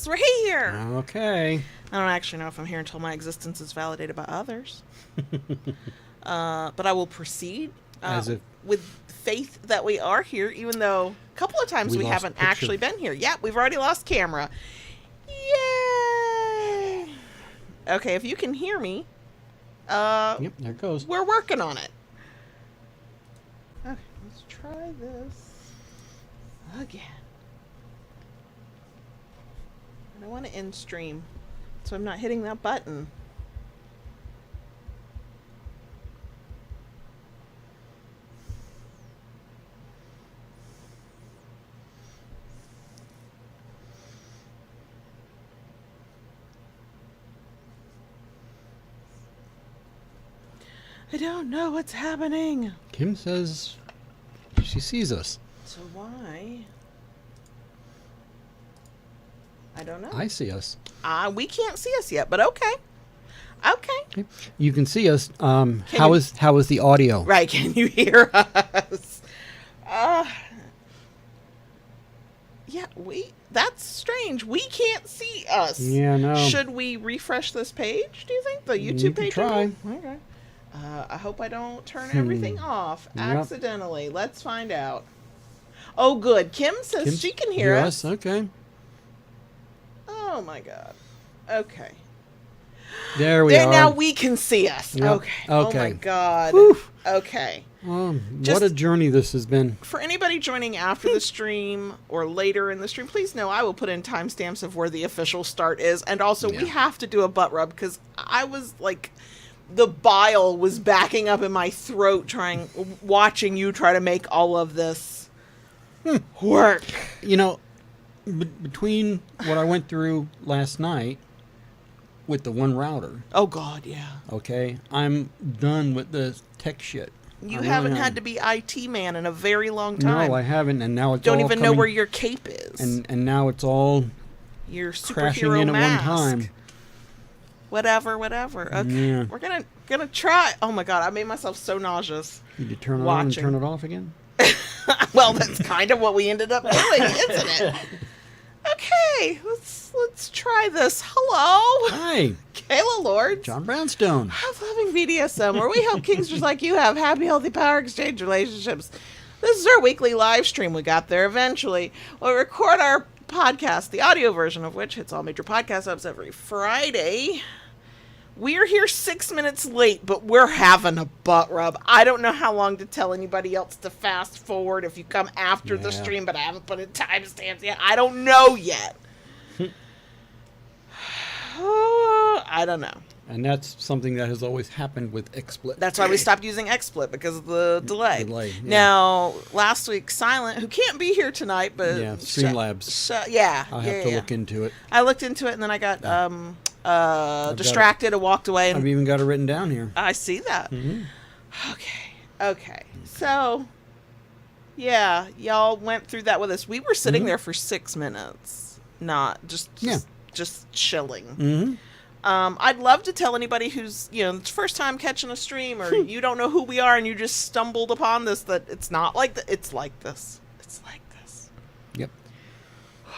us. We're here. Okay. I don't actually know if I'm here until my existence is validated by others. But I will proceed As if with faith that we are here, even though a couple of times we haven't actually been here. Yeah, we've already lost camera. Yay! Okay, if you can hear me, yep, there it goes. we're working on it. Okay, let's try this again. I don't want to end stream, so I'm not hitting that button. I don't know what's happening. Kim says she sees us. So why? I don't know. I see us. We can't see us yet, but okay. Okay. You can see us. How is the audio? Right, can you hear us? Yeah, that's strange. We can't see us. Yeah, no. Should we refresh this page, do you think? The YouTube page? Try. Okay. I hope I don't turn everything off accidentally. Let's find out. Oh, good. Kim says she can hear us. Okay. Oh, my God. Okay. There we are. Now we can see us. Yep. Okay. Oh, my God. Whew. Okay. What a journey this has been. For anybody joining after the stream or later in the stream, please know I will put in timestamps of where the official start is. And also, we have to do a butt rub because I was like... The bile was backing up in my throat watching you try to make all of this work. You know, between what I went through last night with the one router. Oh, God, yeah. Okay, I'm done with the tech shit. You haven't had to be IT man in a very long time. No, I haven't, and now it's don't all even know where your cape is. And now it's all your crashing superhero in mask. at one time. Whatever. Okay, yeah. We're gonna try. Oh my God, I made myself so nauseous. Did you turn it on and turn it off again? Well, that's kind of what we ended up doing, isn't it? Okay, let's try this. Hello. Hi. Kayla Lord. John Brownstone. Of Loving BDSM, where we help kinksters like you have happy, healthy power exchange relationships. This is our weekly live stream. We got there eventually. We'll record our podcast, the audio version of which hits all major podcast apps every Friday. We're here 6 minutes late, but we're having a butt rub. I don't know how long to tell anybody else to fast forward if you come after the stream, but I haven't put in timestamps yet. I don't know yet. I don't know. And that's something that has always happened with XSplit. That's why we stopped using XSplit, because of the delay. Yeah. Now, last week, Silent, who can't be here tonight, but... Yeah, Streamlabs. I'll have to look into it. I looked into it, and then I got distracted and walked away. And I've even got it written down here. I see that. Mm-hmm. Okay. So, yeah, y'all went through that with us. We were sitting there for 6 minutes, not just chilling. Mm-hmm. I'd love to tell anybody who's, it's first time catching a stream, or you don't know who we are and you just stumbled upon this, that it's not like that. It's like this. It's like this. Yep.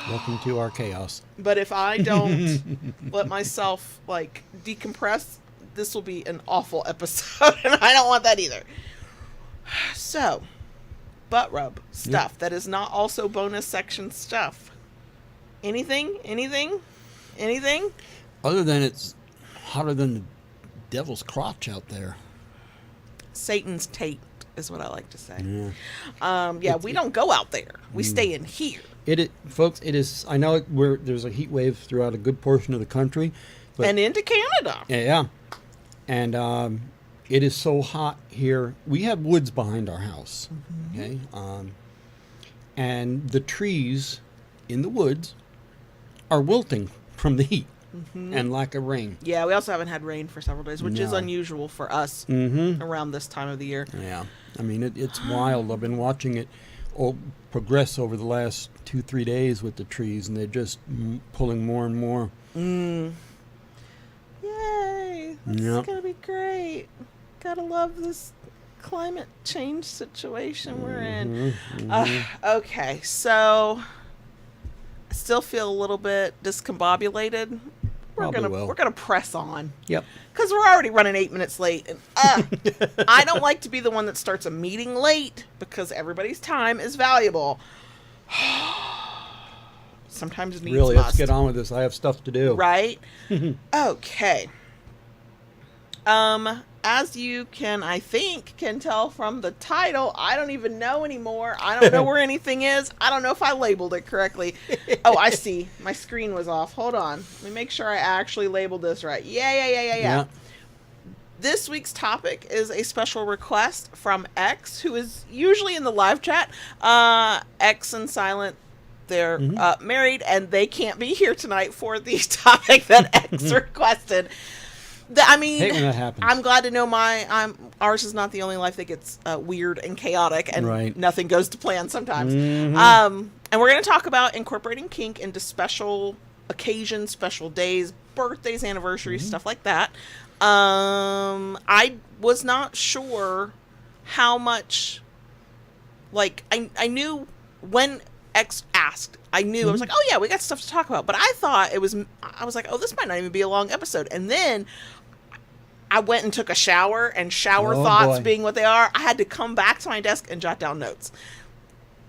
Welcome to our chaos. But if I don't let myself, decompress, this will be an awful episode, and I don't want that either. So, butt rub stuff that is not also bonus section stuff. Anything? Other than it's hotter than the devil's crotch out there. Satan's taint is what I like to say. Yeah. We don't go out there. We stay in here. Folks, it is. I know there's a heat wave throughout a good portion of the country, and into Canada. Yeah, and it is so hot here. We have woods behind our house. Okay, and the trees in the woods are wilting from the heat and lack of rain. Yeah, we also haven't had rain for several days, which is unusual for us around this time of the year. Yeah, I mean it's wild. I've been watching it progress over the last 2-3 days with the trees, and they're just pulling more and more. Yay! This is gonna be great. Gotta love this climate change situation we're in. Okay, so still feel a little bit discombobulated, Probably will. we're gonna press on. Yep. Because we're already running 8 minutes late. And I don't like to be the one that starts a meeting late because everybody's time is valuable. Sometimes needs Really, must. let's get on with this. I have stuff to do. Right? Okay. As you can, I think, can tell from the title, I don't even know anymore. I don't know where anything is. I don't know if I labeled it correctly. Oh, I see. My screen was off. Hold on. Let me make sure I actually labeled this right. Yeah. This week's topic is a special request from X, who is usually in the live chat. X and Silent, they're married, and they can't be here tonight for the topic that X requested. I mean, Hate when that happens. I'm glad to know ours is not the only life that gets weird and chaotic, and nothing goes to plan sometimes. And we're going to talk about incorporating kink into special occasions, special days, birthdays, anniversaries, stuff like that. I was not sure how much, like, I knew when X asked, I knew, I was like, oh yeah, we got stuff to talk about. But I thought I was like, oh, this might not even be a long episode. And then I went and took a shower, and thoughts being what they are, I had to come back to my desk and jot down notes.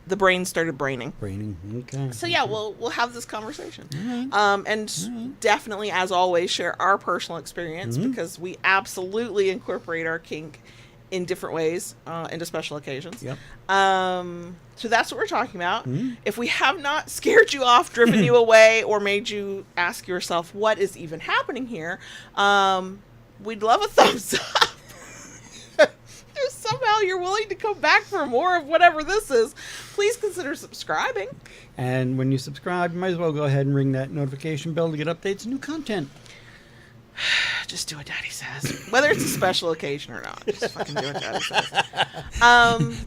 The brain started braining. Okay. So yeah, we'll have this conversation. And definitely, as always, share our personal experience, because we absolutely incorporate our kink in different ways into special occasions. Yep. So that's what we're talking about. If we have not scared you off, driven you away, or made you ask yourself what is even happening here, we'd love a thumbs up. If somehow you're willing to come back for more of whatever this is, please consider subscribing. And when you subscribe, you might as well go ahead and ring that notification bell to get updates and new content. Just do what Daddy says. Whether it's a special occasion or not. Just fucking do what Daddy says.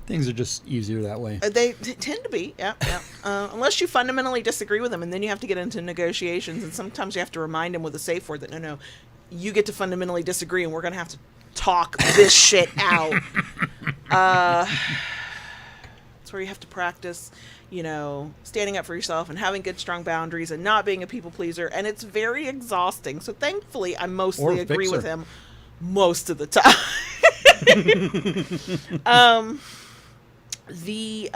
Things are just easier that way. They tend to be, yeah. Unless you fundamentally disagree with them, and then you have to get into negotiations, and sometimes you have to remind them with a safe word that, no, you get to fundamentally disagree, and we're going to have to talk this shit out. That's where you have to practice, standing up for yourself and having good, strong boundaries and not being a people pleaser. And it's very exhausting. So thankfully, I mostly agree with him most of the time. The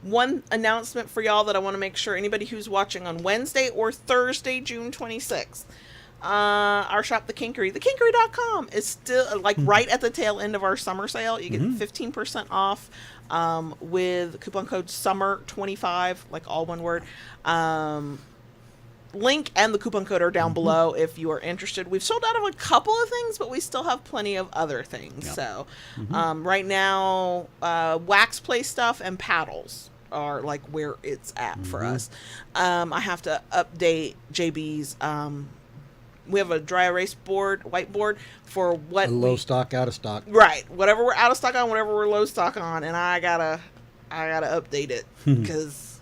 one announcement for y'all that I want to make sure anybody who's watching on Wednesday or Thursday, June 26th, our shop, thekinkery.com is still right at the tail end of our summer sale. You get 15% off with coupon code SUMMER25, all one word. Link and the coupon code are down below if you are interested. We've sold out of a couple of things, but we still have plenty of other things. Yep. So right now, wax play stuff and paddles are where it's at for us. I have to update JB's we have a dry erase board, whiteboard for what low stock, out of stock. Right. Whatever we're out of stock on, whatever we're low stock on, and I gotta update it because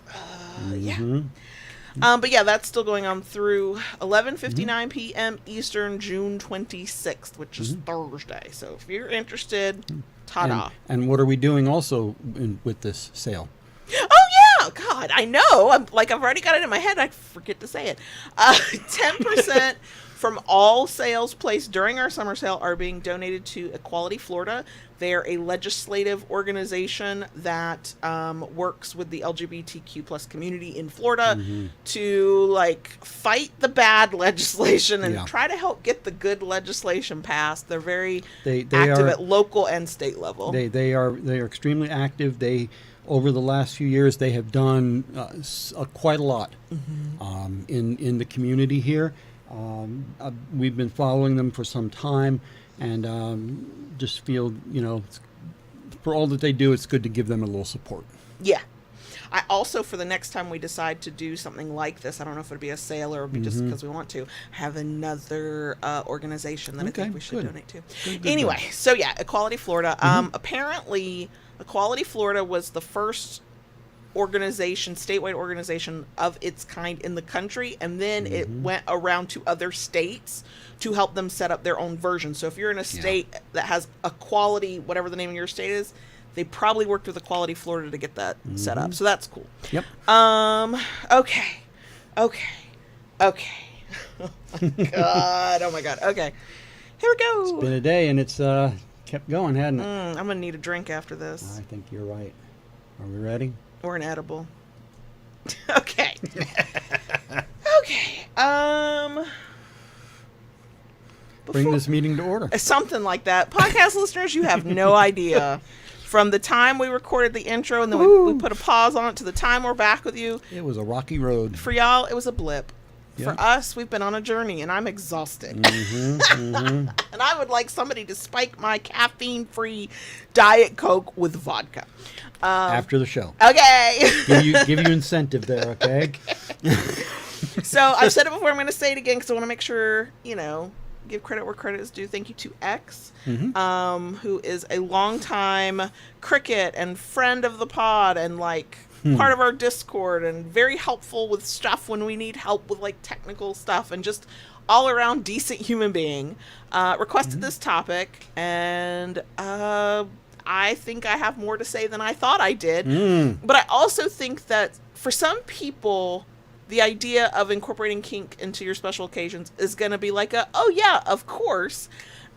but yeah, that's still going on through 11:59 p.m. Eastern, June 26th, which is Thursday. So if you're interested, ta-da. And what are we doing also with this sale? Oh yeah, God, I know. I've already got it in my head. I forget to say it. 10% from all sales placed during our summer sale are being donated to Equality Florida. They're a legislative organization that works with the LGBTQ plus community in Florida to fight the bad legislation and try to help get the good legislation passed. They're very active at local and state level. They are extremely active. Over the last few years, they have done quite a lot in the community here. We've been following them for some time, and just feel, for all that they do, it's good to give them a little support. Yeah. I also, for the next time we decide to do something like this, I don't know if it'll be a sale or it'll be just because we want to, have another organization that I think we should donate to. Good, anyway, so yeah, Equality Florida. Apparently, Equality Florida was the first statewide organization of its kind in the country, and then it went around to other states to help them set up their own version. So if you're in a state that has Equality, whatever the name of your state is, they probably worked with Equality Florida to get that set up. So that's cool. Yep. Okay. Oh my God. Okay. Here we go. It's been a day, and it's kept going, hadn't it? I'm going to need a drink after this. I think you're right. Are we ready? Or an edible. Okay. Okay. Bring this meeting to order. Something like that. Podcast listeners, you have no idea. From the time we recorded the intro and then we put a pause on it to the time we're back with you. It was a rocky road. For y'all, it was a blip. Yeah. For us, we've been on a journey, and I'm exhausted. And I would like somebody to spike my caffeine-free Diet Coke with vodka. After the show. Okay. give you incentive there, okay? So I've said it before. I'm going to say it again because I want to make sure, give credit where credit is due. Thank you to X, who is a longtime cricket and friend of the pod and part of our Discord and very helpful with stuff when we need help with technical stuff and just all around decent human being. Requested this topic, and I think I have more to say than I thought I did. But I also think that for some people, the idea of incorporating kink into your special occasions is going to be oh yeah, of course.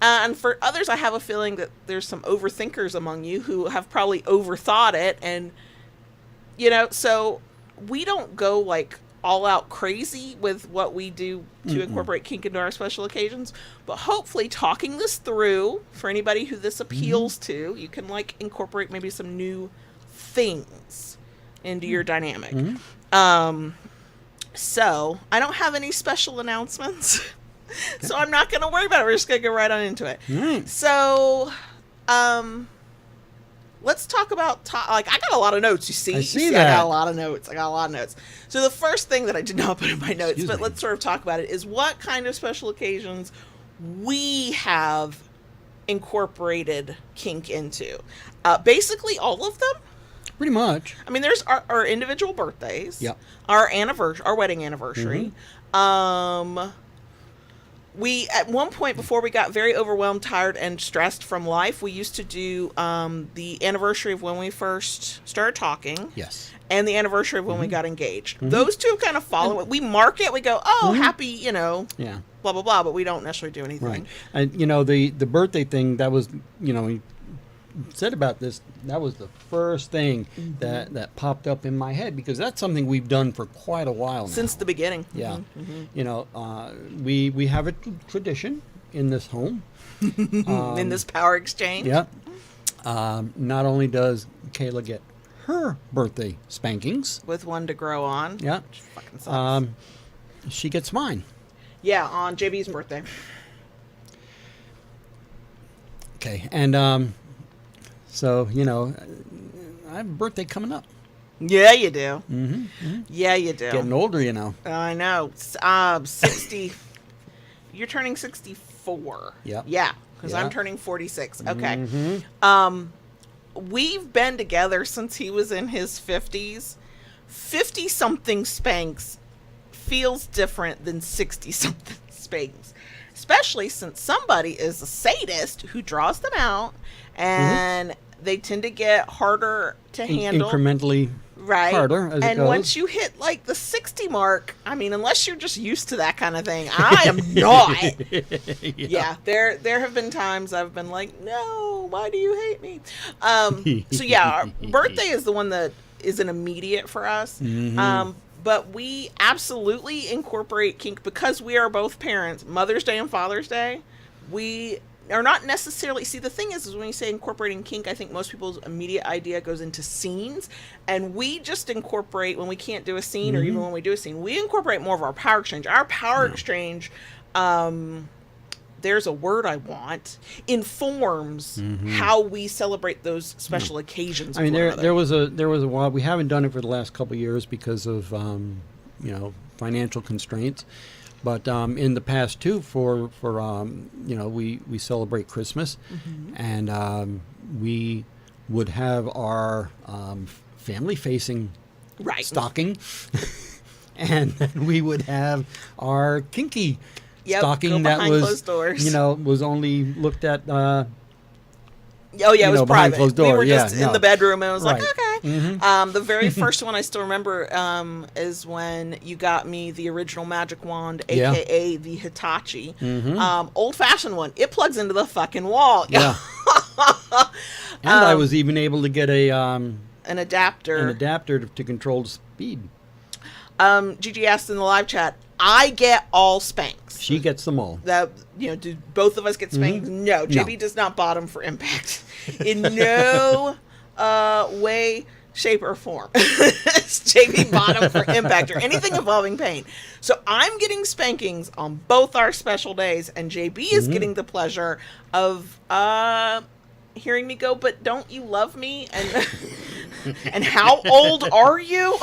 And for others, I have a feeling that there's some overthinkers among you who have probably overthought it. And, so we don't go all out crazy with what we do to incorporate kink into our special occasions. But hopefully talking this through for anybody who this appeals to, you can incorporate maybe some new things into your dynamic. So, I don't have any special announcements, so I'm not going to worry about it. We're just going to go right on into it. So, let's talk about, I got a lot of notes, you see? I see that. I got a lot of notes. So, the first thing that I did not put in my notes, let's sort of talk about it, is what kind of special occasions we have incorporated kink into. Basically, all of them. Pretty much. I mean, there's our individual birthdays. Yep. Our wedding anniversary. We, at one point before we got very overwhelmed, tired, and stressed from life, we used to do the anniversary of when we first started talking. Yes. And the anniversary of when we got engaged. Those two kind of follow it. We mark it. We go, happy, Yeah. blah, blah, blah. But we don't necessarily do anything. Right. And, the birthday thing, that was, we said about this, that was the first thing that popped up in my head, because that's something we've done for quite a while now. Since the beginning. Yeah. We have a tradition in this home. In this power exchange. Yeah. Not only does Kayla get her birthday spankings. With one to grow on. Yeah. Which fucking sucks. She gets mine. Yeah, on JB's birthday. Okay. And, so, I have a birthday coming up. Yeah, you do. Yeah, you do. Getting older, I know. 60. You're turning 64. Yep. Yeah, because Yeah. I'm turning 46. Okay. We've been together since he was in his 50s. 50-something spanks feels different than 60-something spanks. Especially since somebody is a sadist who draws them out, and they tend to get harder to handle. Incrementally harder as it and goes. once you hit the 60 mark, I mean, unless you're just used to that kind of thing, I am not. Yeah, there have been times I've been like, no, why do you hate me? So yeah, our birthday is the one that is an immediate for us. But we absolutely incorporate kink because we are both parents. Mother's Day and Father's Day, we are not necessarily... See, the thing is when you say incorporating kink, I think most people's immediate idea goes into scenes. And we just incorporate, when we can't do a scene or even when we do a scene, we incorporate more of our power exchange. Our power exchange... there's a word I want, informs how we celebrate those special occasions. I mean, there was a while, we haven't done it for the last couple of years because of financial constraints, but in the past too, for we celebrate Christmas, and we would have our family facing stocking, and then we would have our kinky stocking that was, was only looked at Oh yeah, it was behind private. closed We door. were just Yeah, in no. the bedroom, and I was like, Right. okay. Mm-hmm. The very first one I still remember is when you got me the original magic wand, Yeah. aka the Hitachi, Mm-hmm. old fashioned one. It plugs into the fucking wall. Yeah. And I was even able to get An adapter. an adapter to control the speed. Gigi asked in the live chat, I get all spanks. She gets them all. That, do both of us get spanked? No, JB does not bottom for impact in no way, shape, or form. JB bottom for impact or anything involving pain. So I'm getting spankings on both our special days, and JB is getting the pleasure of hearing me go, but don't you love me? And and how old are you?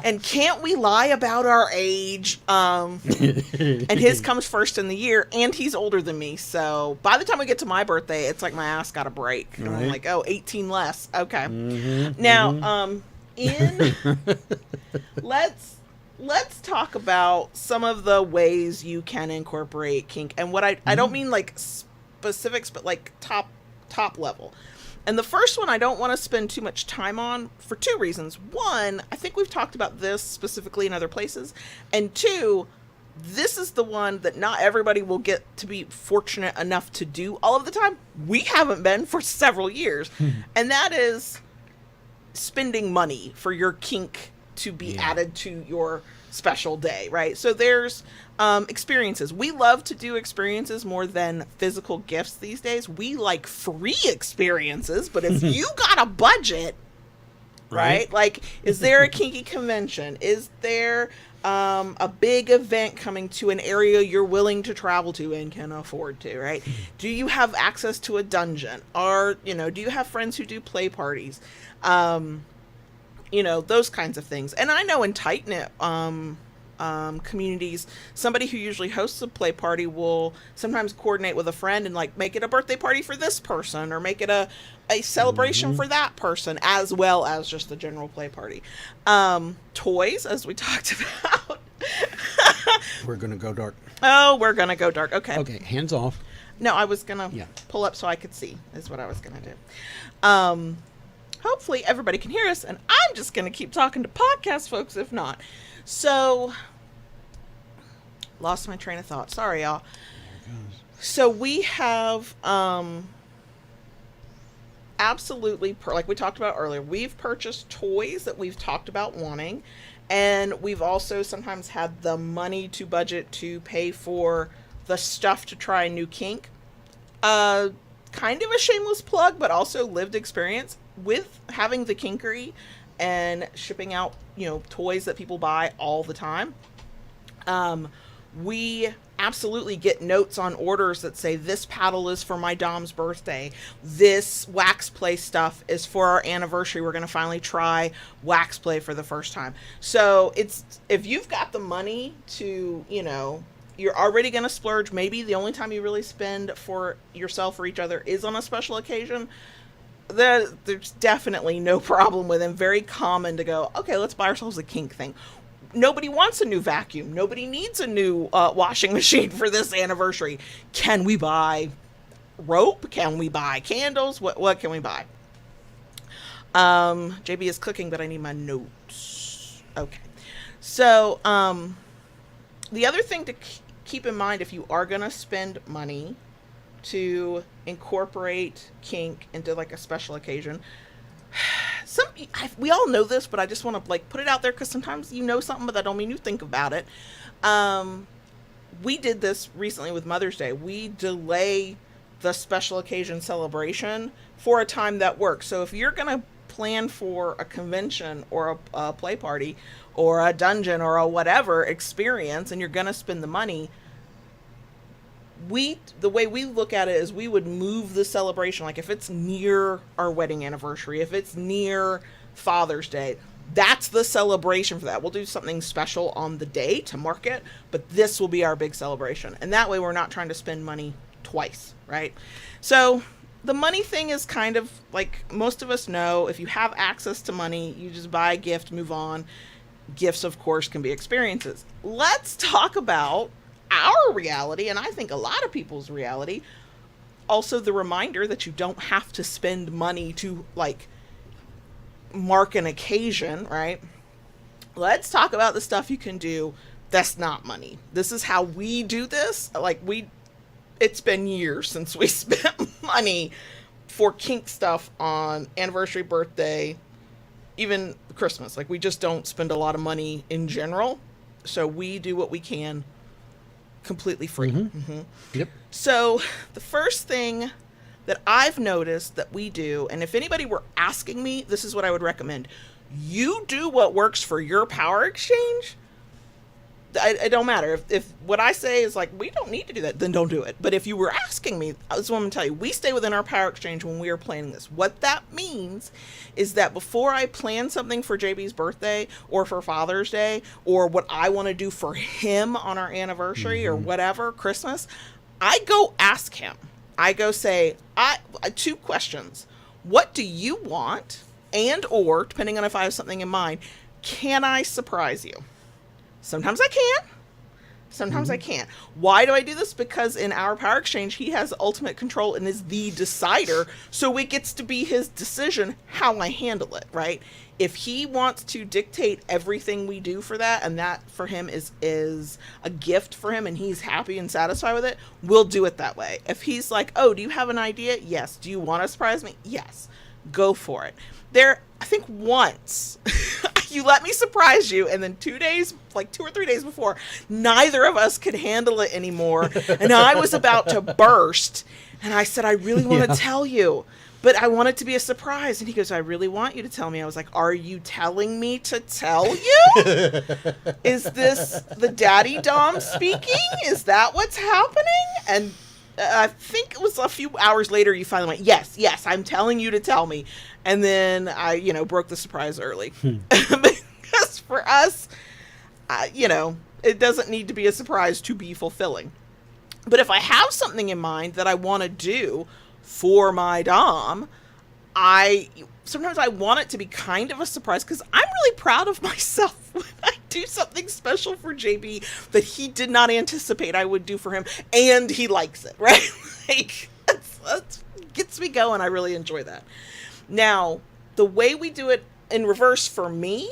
And can't we lie about our age? And his comes first in the year, and he's older than me. So by the time we get to my birthday, it's like my ass got a break. And I'm like, 18 less. Okay. Now, let's talk about some of the ways you can incorporate kink. And what I don't mean like specifics, but like top level. And the first one I don't want to spend too much time on for two reasons. One, I think we've talked about this specifically in other places. And two, this is the one that not everybody will get to be fortunate enough to do all of the time. We haven't been for several years. And that is spending money for your kink to be added to your special day, right? So there's experiences. We love to do experiences more than physical gifts these days. We like free experiences, but if you got a budget, right? Like, is there a kinky convention? Is there a big event coming to an area you're willing to travel to and can afford to, right? Do you have access to a dungeon? Or, do you have friends who do play parties? Those kinds of things. And I know in tight-knit communities, somebody who usually hosts a play party will sometimes coordinate with a friend and like make it a birthday party for this person or make it a celebration for that person, as well as just the general play party. Toys, as we talked about. We're going to go dark. Oh, we're going to go dark. Okay. Okay, hands off. No, I was going to pull up so I could see, is what I was going to do. Hopefully everybody can hear us, and I'm just going to keep talking to podcast folks if not. So, lost my train of thought. Sorry, y'all. So we have absolutely, like we talked about earlier, we've purchased toys that we've talked about wanting, and we've also sometimes had the money to budget to pay for the stuff to try a new kink. Kind of a shameless plug, but also lived experience with having the kinkery and shipping out, toys that people buy all the time. We absolutely get notes on orders that say this paddle is for my dom's birthday. This wax play stuff is for our anniversary. We're going to finally try wax play for the first time. So if you've got the money to, you're already going to splurge. Maybe the only time you really spend for yourself or each other is on a special occasion. There's definitely no problem with it. Very common to go, okay, let's buy ourselves a kink thing. Nobody wants a new vacuum. Nobody needs a new washing machine for this anniversary. Can we buy rope? Can we buy candles? What can we buy? JB is cooking, but I need my notes. Okay. So the other thing to keep in mind if you are going to spend money to incorporate kink into like a special occasion, we all know this, but I just want to like put it out there because sometimes you know something, but that don't mean you think about it. We did this recently with Mother's Day. We delay the special occasion celebration for a time that works. So if you're going to plan for a convention or a play party or a dungeon or a whatever experience and you're going to spend the money, the way we look at it is we would move the celebration. Like if it's near our wedding anniversary, if it's near Father's Day, that's the celebration for that. We'll do something special on the day to mark it, but this will be our big celebration. And that way we're not trying to spend money twice, right? So the money thing is kind of like most of us know, if you have access to money, you just buy a gift, move on. Gifts, of course, can be experiences. Let's talk about our reality, and I think a lot of people's reality. also the reminder that you don't have to spend money to, like, mark an occasion, right? Let's talk about the stuff you can do that's not money. This is how we do this. Like, it's been years since we spent money for kink stuff on anniversary, birthday, even Christmas. Like, we just don't spend a lot of money in general. So we do what we can completely free. Yep. So the first thing that I've noticed that we do, and if anybody were asking me, this is what I would recommend. You do what works for your power exchange. It don't matter. If what I say is like, we don't need to do that, then don't do it. But if you were asking me, this is what I'm going to tell you. We stay within our power exchange when we are planning this. What that means is that before I plan something for JB's birthday or for Father's Day or what I want to do for him on our anniversary or whatever, Christmas, I go ask him. I go say, two questions. What do you want? And or, depending on if I have something in mind, can I surprise you? Sometimes I can. Sometimes I can't. Why do I do this? Because in our power exchange, he has ultimate control and is the decider. So it gets to be his decision how I handle it, right? If he wants to dictate everything we do for that, and that for him is a gift for him and he's happy and satisfied with it, we'll do it that way. If he's like, oh, do you have an idea? Yes. Do you want to surprise me? Yes. Go for it. I think once you let me surprise you, and then 2 or 3 days before, neither of us could handle it anymore. And I was about to burst. And I said, I really want to tell you, but I want it to be a surprise. And he goes, I really want you to tell me. I was like, are you telling me to tell you? Is this the daddy dom speaking? Is that what's happening? And I think it was a few hours later you finally went, yes, I'm telling you to tell me. And then I, broke the surprise early. Because for us, it doesn't need to be a surprise to be fulfilling. But if I have something in mind that I want to do for my dom, sometimes I want it to be kind of a surprise because I'm really proud of myself when I do something special for JB that he did not anticipate I would do for him, and he likes it, right? Like, that's gets me going. I really enjoy that. Now, the way we do it in reverse for me,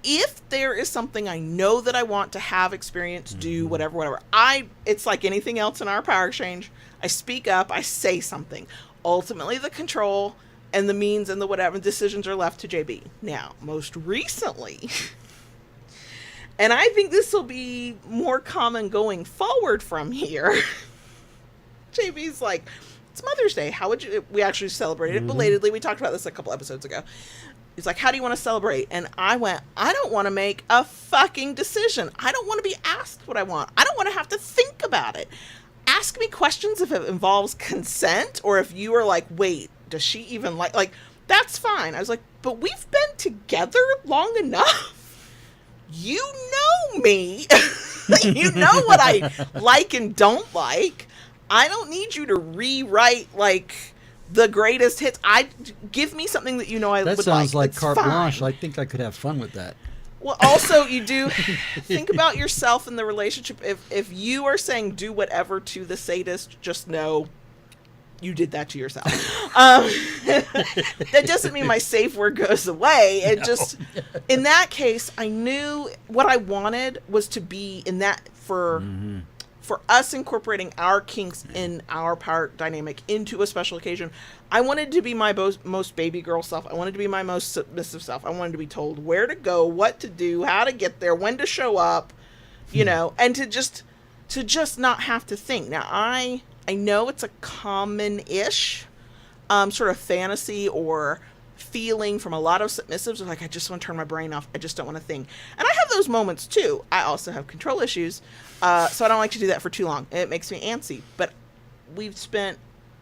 if there is something I know that I want to have experience, do, whatever, it's like anything else in our power exchange. I speak up, I say something. Ultimately, the control and the means and the whatever decisions are left to JB. Now, most recently, and I think this will be more common going forward from here, JB's like, it's Mother's Day. How would you, we actually celebrated it belatedly. We talked about this a couple episodes ago. He's like, how do you want to celebrate? And I went, I don't want to make a fucking decision. I don't want to be asked what I want. I don't want to have to think about it. Ask me questions if it involves consent or if you are like, wait, does she even like, that's fine. I was like, but we've been together long enough. You know me. You know what I like and don't like. I don't need you to rewrite like the greatest hits. Give me something that you know I would like. That sounds like it's carte fine. blanche. I think I could have fun with that. Well, also you do think about yourself in the relationship. If you are saying do whatever to the sadist, just know you did that to yourself. That doesn't mean my safe word goes away. It just, in that case, I knew what I wanted was to be in that for us incorporating our kinks in our power dynamic into a special occasion. I wanted to be my most baby girl self. I wanted to be my most submissive self. I wanted to be told where to go, what to do, how to get there, when to show up, and to just not have to think. Now, I know it's a common-ish sort of fantasy or feeling from a lot of submissives. Like, I just want to turn my brain off. I just don't want to think. And I have those moments too. I also have control issues. So I don't like to do that for too long. It makes me antsy. But we've spent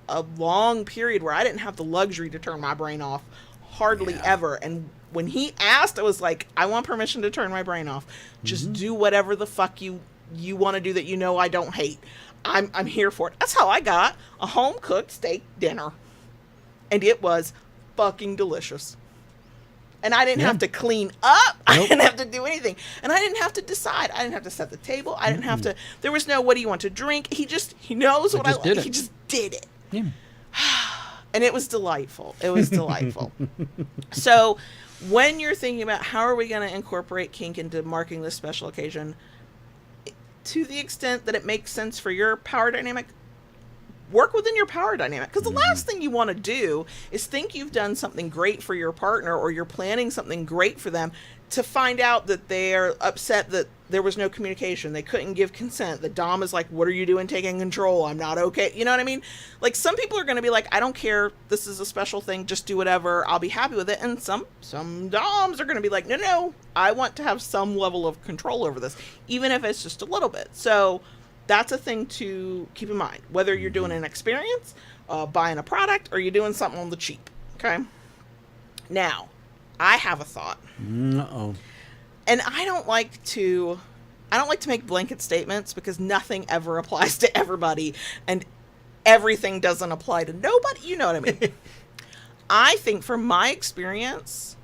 a long period where I didn't have the luxury to turn my brain off hardly ever. And when he asked, I was like, I want permission to turn my brain off. Just do whatever the fuck you want to do that I don't hate. I'm here for it. That's how I got a home-cooked steak dinner. And it was fucking delicious. And I didn't Yeah. have to clean up. I Nope. didn't have to do anything. And I didn't have to decide. I didn't have to set the table. I didn't have to, there was no, what do you want to drink? He knows what I just did like. it. He just did it. Yeah. And it was delightful. It was delightful. So when you're thinking about how are we going to incorporate kink into marking this special occasion, to the extent that it makes sense for your power dynamic, work within your power dynamic. Because the last thing you want to do is think you've done something great for your partner, or you're planning something great for them, to find out that they're upset that there was no communication. They couldn't give consent. The Dom is like, what are you doing taking control? I'm not okay. You know what I mean? Like, some people are going to be like, I don't care. This is a special thing. Just do whatever. I'll be happy with it. And some Doms are going to be like, no, I want to have some level of control over this, even if it's just a little bit. So that's a thing to keep in mind, whether you're doing an experience, buying a product, or you're doing something on the cheap. Okay. Now, I have a thought. Uh-oh. And I don't like to make blanket statements, because nothing ever applies to everybody and everything doesn't apply to nobody. You know what I mean? I think from my experience,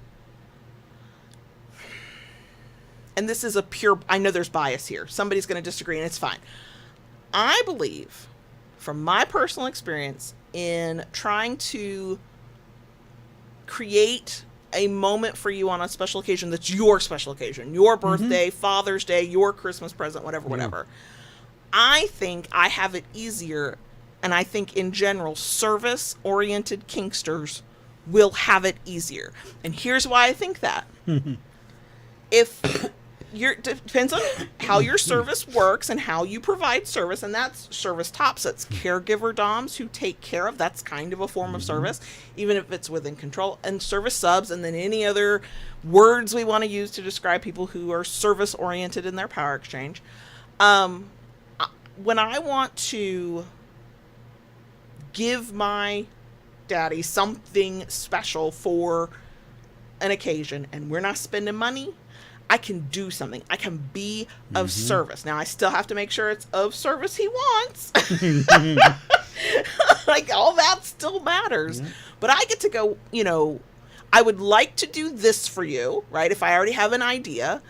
and this is I know there's bias here. Somebody's going to disagree, and it's fine. I believe, from my personal experience in trying to create a moment for you on a special occasion that's your special occasion, your birthday, Father's Day, your Christmas present, whatever. I think I have it easier, and I think in general, service-oriented kinksters will have it easier. And here's why I think that. If depends on how your service works and how you provide service, and that's service tops. That's caregiver doms who take care of. That's kind of a form of service, even if it's within control. And service subs, and then any other words we want to use to describe people who are service oriented in their power exchange. When I want to give my daddy something special for an occasion, and we're not spending money, I can do something. I can be of service. Now, I still have to make sure it's of service he wants. Like, all that still matters. Yeah. But I get to go, I would like to do this for you, right? If I already have an idea.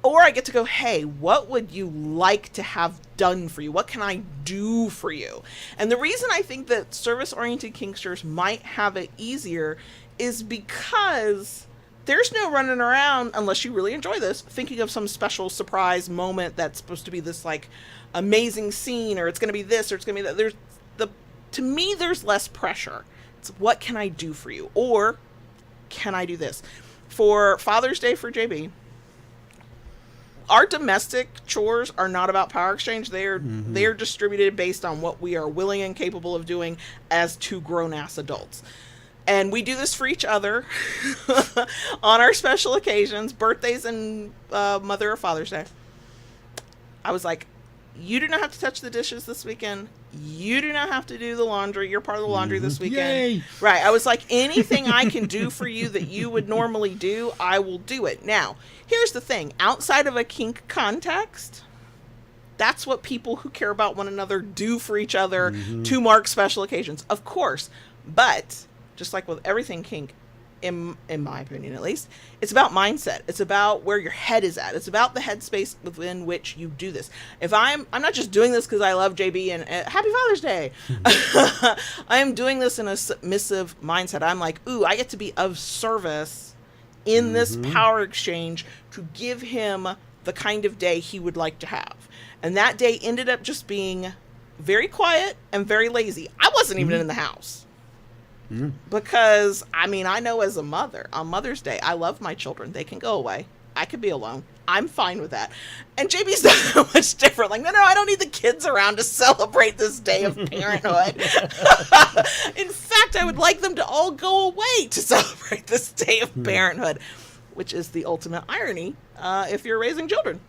Or I get to go, hey, what would you like to have done for you? What can I do for you? And the reason I think that service-oriented kinksters might have it easier is because there's no running around, unless you really enjoy this, thinking of some special surprise moment that's supposed to be this, like, amazing scene, or it's going to be this, or it's going to be that. To me, there's less pressure. It's, what can I do for you? Or can I do this? For Father's Day for JB, our domestic chores are not about power exchange. They're distributed based on what we are willing and capable of doing as two grown-ass adults. And we do this for each other on our special occasions, birthdays and Mother or Father's Day. I was like, you do not have to touch the dishes this weekend. You do not have to do the laundry. You're part of the laundry this weekend. Yay. Right. I was like, anything I can do for you that you would normally do, I will do it. Now, here's the thing. Outside of a kink context, that's what people who care about one another do for each other to mark special occasions. Of course. But just like with everything kink, in my opinion at least, it's about mindset. It's about where your head is at. It's about the headspace within which you do this. If I'm not just doing this because I love JB and Happy Father's Day. I am doing this in a submissive mindset. I'm like, ooh, I get to be of service in this power exchange to give him the kind of day he would like to have. And that day ended up just being very quiet and very lazy. I wasn't even in the house. Because, I know as a mother, on Mother's Day, I love my children. They can go away. I could be alone. I'm fine with that. And JB's not so much different. Like, no, I don't need the kids around to celebrate this day of parenthood. In fact, I would like them to all go away to celebrate this day of parenthood, which is the ultimate irony if you're raising children.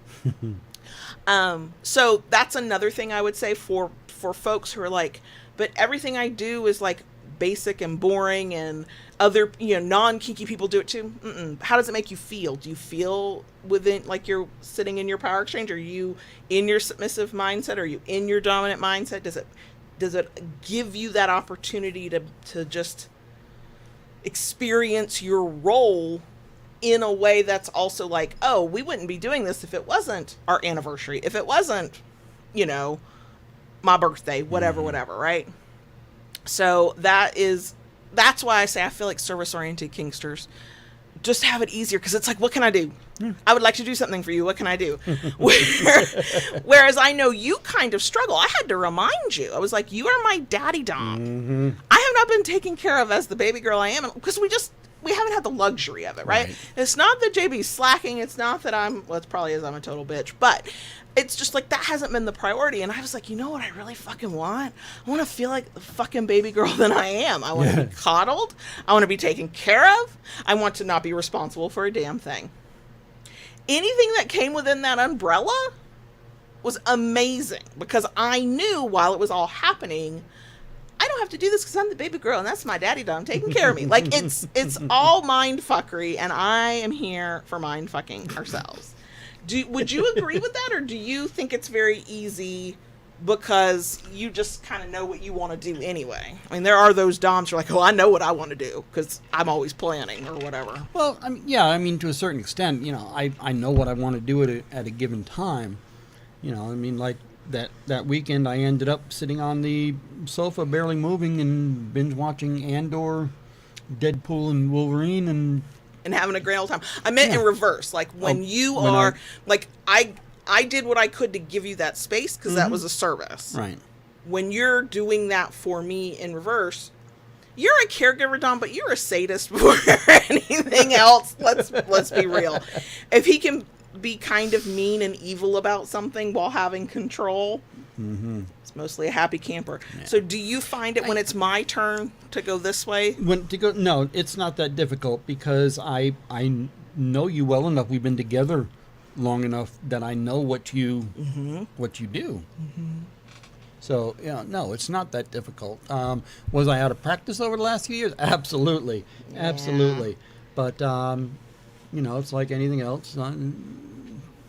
So that's another thing I would say for folks who are like, but everything I do is like basic and boring, and other non-kinky people do it too. How does it make you feel? Do you feel within, like, you're sitting in your power exchange? Are you in your submissive mindset? Are you in your dominant mindset? Does it give you that opportunity to just experience your role in a way that's also like, oh, we wouldn't be doing this if it wasn't our anniversary, if it wasn't, you know, my birthday, whatever, whatever, right? So that's why I say I feel like service-oriented kinksters just have it easier, because it's like, what can I do? I would like to do something for you. What can I do? Whereas I know you kind of struggle. I had to remind you. I was like, you are my daddy dom. I have not been taken care of as the baby girl I am, because we haven't had the luxury of it, right? It's not that JB's slacking. It's not that it probably is I'm a total bitch, but it's just like that hasn't been the priority. And I was like, you know what I really fucking want? I want to feel like the fucking baby girl that I am. I want to be coddled. I want to be taken care of. I want to not be responsible for a damn thing. Anything that came within that umbrella was amazing, because I knew while it was all happening, I don't have to do this because I'm the baby girl and that's my daddy dom taking care of me. Like, it's all mind fuckery, and I am here for mind fucking ourselves. Would you agree with that, or do you think it's very easy because you just kind of know what you want to do anyway? I mean, there are those doms who are like, oh, I know what I want to do because I'm always planning or whatever. Well, I mean, to a certain extent, you know, I know what I want to do at a given time. You know, I mean, like that weekend I ended up sitting on the sofa, barely moving, and binge watching Andor, Deadpool, and Wolverine, and having a grand old time. I meant in reverse. Like, when I did what I could to give you that space, because that was a service. Right. When you're doing that for me in reverse, you're a caregiver, Dom, but you're a sadist before anything else. Let's be real. If he can be kind of mean and evil about something while having control, it's mostly a happy camper. Yeah. So do you find it when it's my turn to go this way? No, it's not that difficult, because I know you well enough. We've been together long enough that I know what you do. So, yeah, no, it's not that difficult. Was I out of practice over the last few years? Absolutely. Yeah. Absolutely. But, you know, it's like anything else.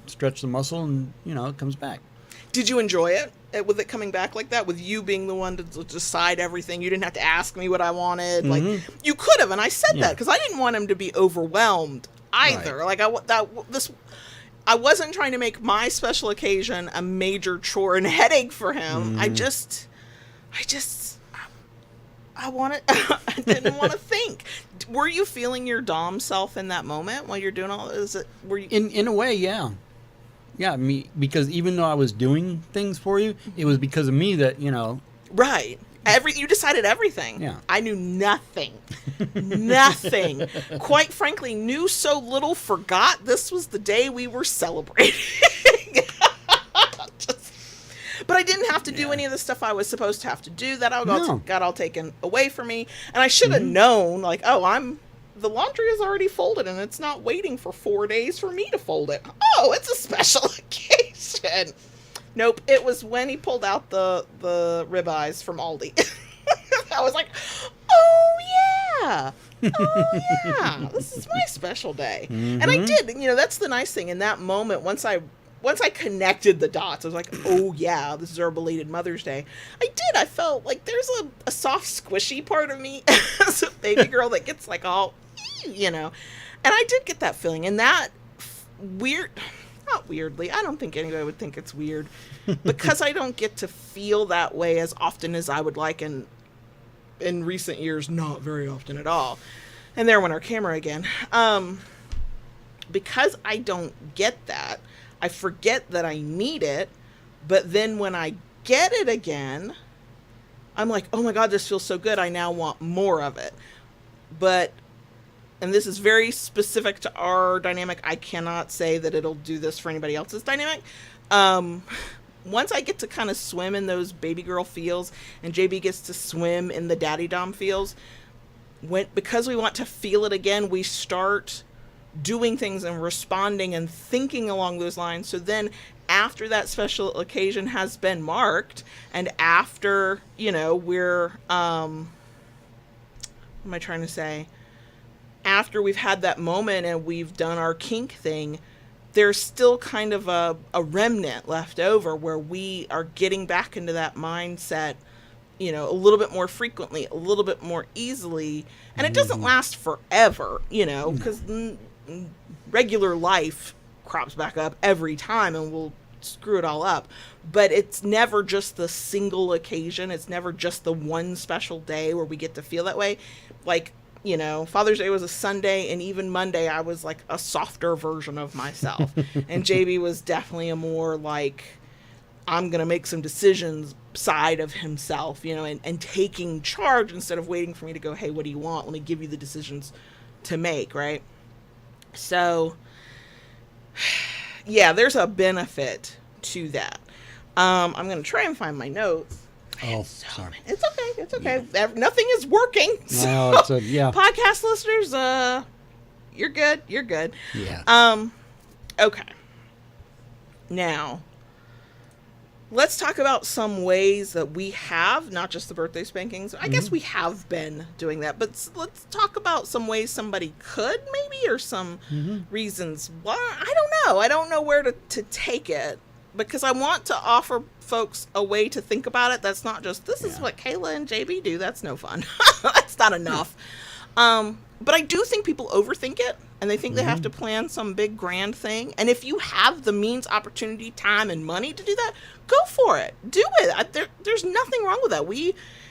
Stretch the muscle and, you know, it comes back. Did you enjoy it? With it coming back like that? With you being the one to decide everything? You didn't have to ask me what I wanted. Like, you could have, and I said that because I didn't want him to be overwhelmed either. Right. Like, I wasn't trying to make my special occasion a major chore and headache for him. I didn't want to think. Were you feeling your dom self in that moment while you're doing all this? Were you in a way, yeah. Yeah, because even though I was doing things for you, it was because of me that, you know. Right. You decided everything. Yeah. I knew nothing. Nothing. Quite frankly, knew so little, forgot this was the day we were celebrating. But I didn't have to do any of the stuff I was supposed to have to do. That got all taken away from me. And I should have known, like, the laundry is already folded and it's not waiting for 4 days for me to fold it. Oh, it's a special occasion. Nope, it was when he pulled out the ribeyes from Aldi. I was like, oh yeah, this is my special day. And I did, you know, that's the nice thing. In that moment, once I connected the dots, I was like, oh yeah, this is our belated Mother's Day. I felt like there's a soft, squishy part of me as a baby girl that gets like all, you know. And I did get that feeling. And that not weirdly, I don't think anybody would think it's weird, because I don't get to feel that way as often as I would like in recent years, not very often at all. And there went our camera again. Because I don't get that, I forget that I need it, but then when I get it again, I'm like, oh my God, this feels so good. I now want more of it. And this is very specific to our dynamic. I cannot say that it'll do this for anybody else's dynamic. Once I get to kind of swim in those baby girl feels, and JB gets to swim in the daddy dom feels, because we want to feel it again, we start doing things and responding and thinking along those lines. So then after that special occasion has been marked, and after, you know, we're, what am I trying to say? After we've had that moment and we've done our kink thing, there's still kind of a remnant left over where we are getting back into that mindset, a little bit more frequently, a little bit more easily. And it doesn't last forever, because regular life crops back up every time and we'll screw it all up. But it's never just the single occasion. It's never just the one special day where we get to feel that way. Like, Father's Day was a Sunday, and even Monday I was like a softer version of myself. And JB was definitely a more like, I'm going to make some decisions side of himself, and taking charge instead of waiting for me to go, hey, what do you want? Let me give you the decisions to make, right? So, yeah, there's a benefit to that. I'm going to try and find my notes. Oh, sorry. It's okay. It's okay. Yeah. Nothing is working. No, it's yeah. Podcast listeners, you're good. You're good. Yeah. Okay. Now, let's talk about some ways that we have, not just the birthday spankings. I guess we have been doing that, but let's talk about some ways somebody could maybe, or some reasons why. I don't know. I don't know where to take it, because I want to offer folks a way to think about it. That's not just, this is what Kayla and JB do. That's no fun. That's not enough. But I do think people overthink it, and they think they have to plan some big grand thing. And if you have the means, opportunity, time, and money to do that, go for it. Do it. There's nothing wrong with that.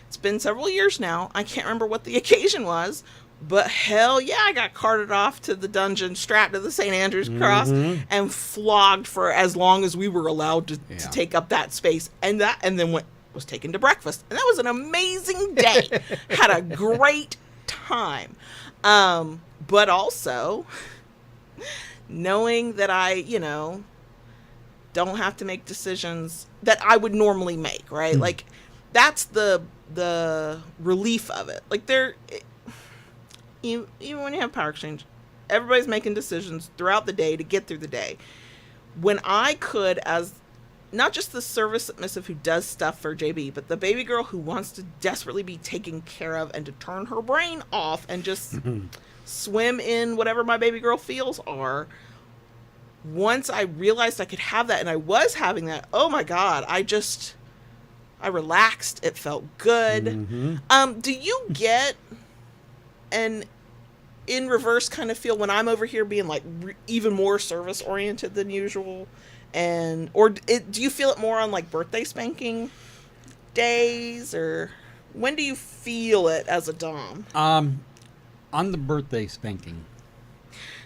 It's been several years now. I can't remember what the occasion was, but hell yeah, I got carted off to the dungeon, strapped to the St. Andrew's cross, and flogged for as long as we were allowed to take up that space. And then was taken to breakfast. And that was an amazing day. Had a great time. But also knowing that I, don't have to make decisions that I would normally make, right? Like, that's the relief of it. Like, even when you have power exchange, everybody's making decisions throughout the day to get through the day. When I could, as not just the service submissive who does stuff for JB, but the baby girl who wants to desperately be taken care of and to turn her brain off and just swim in whatever my baby girl feels are. Once I realized I could have that, and I was having that, oh my God, I relaxed. It felt good. Do you get an in reverse kind of feel when I'm over here being like even more service oriented than usual? Or do you feel it more on like birthday spanking days, or when do you feel it as a dom? On the birthday spanking,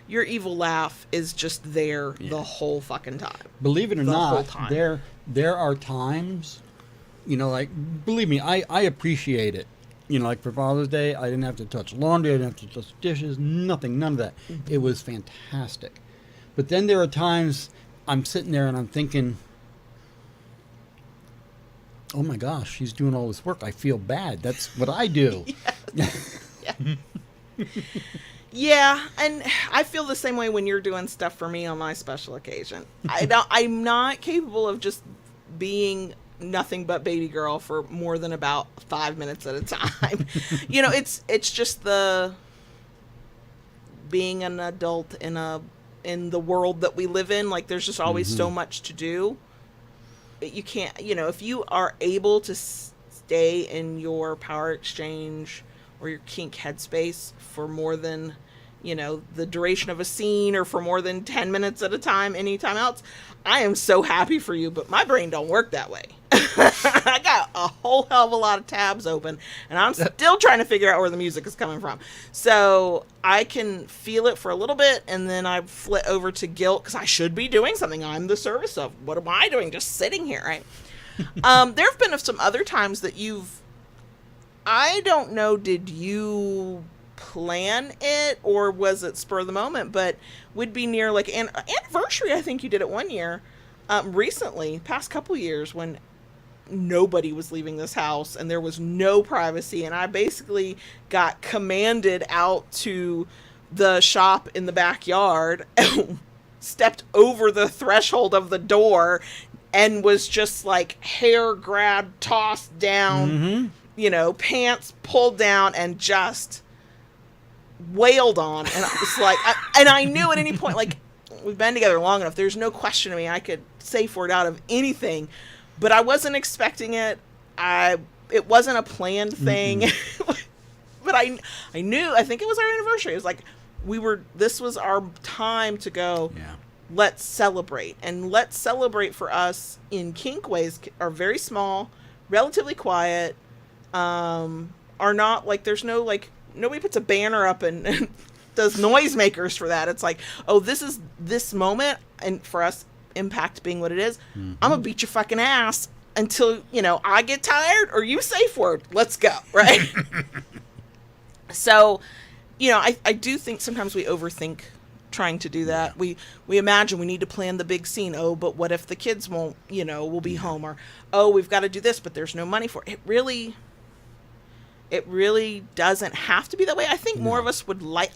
your evil laugh is just there the whole fucking time. Believe it or not, there are times, like, believe me, I appreciate it. Like for Father's Day, I didn't have to touch laundry, I didn't have to touch dishes, nothing, none of that. It was fantastic. But then there are times I'm sitting there and I'm thinking, oh my gosh, she's doing all this work. I feel bad. That's what I do. Yeah, and I feel the same way when you're doing stuff for me on my special occasion. I'm not capable of just being nothing but baby girl for more than about 5 minutes at a time. It's just the being an adult in the world that we live in. Like, there's just always so much to do. You can't, if you are able to stay in your power exchange or your kink headspace for more than, the duration of a scene, or for more than 10 minutes at a time, anytime else, I am so happy for you, but my brain don't work that way. I got a whole hell of a lot of tabs open, and I'm still trying to figure out where the music is coming from. So I can feel it for a little bit, and then I flit over to guilt, because I should be doing something. I'm the service of. What am I doing? Just sitting here, right? There have been some other times that I don't know, did you plan it, or was it spur of the moment, but would be near like an anniversary. I think you did it one year, recently, past couple years, when nobody was leaving this house and there was no privacy, and I basically got commanded out to the shop in the backyard, stepped over the threshold of the door, and was just like hair grabbed, tossed down, pants pulled down, and just wailed on. And I was like, I knew at any point, like, we've been together long enough, there's no question to me, I could say for it out of anything, but I wasn't expecting it. I it wasn't a planned thing. But I knew, I think it was our anniversary. It was like, this was our time to go, let's celebrate. And let's celebrate for us in kink ways are very small, relatively quiet, are not like, there's no like, nobody puts a banner up and does noisemakers for that. It's like, oh, this is this moment. And for us, impact being what it is, I'm gonna beat your fucking ass until, I get tired or you safe word. Let's go. Right. So, I do think sometimes we overthink trying to do that. We imagine we need to plan the big scene. Oh, but what if the kids won't, will be home, or, oh, we've got to do this, but there's no money for it. It really doesn't have to be that way. I think more of us would like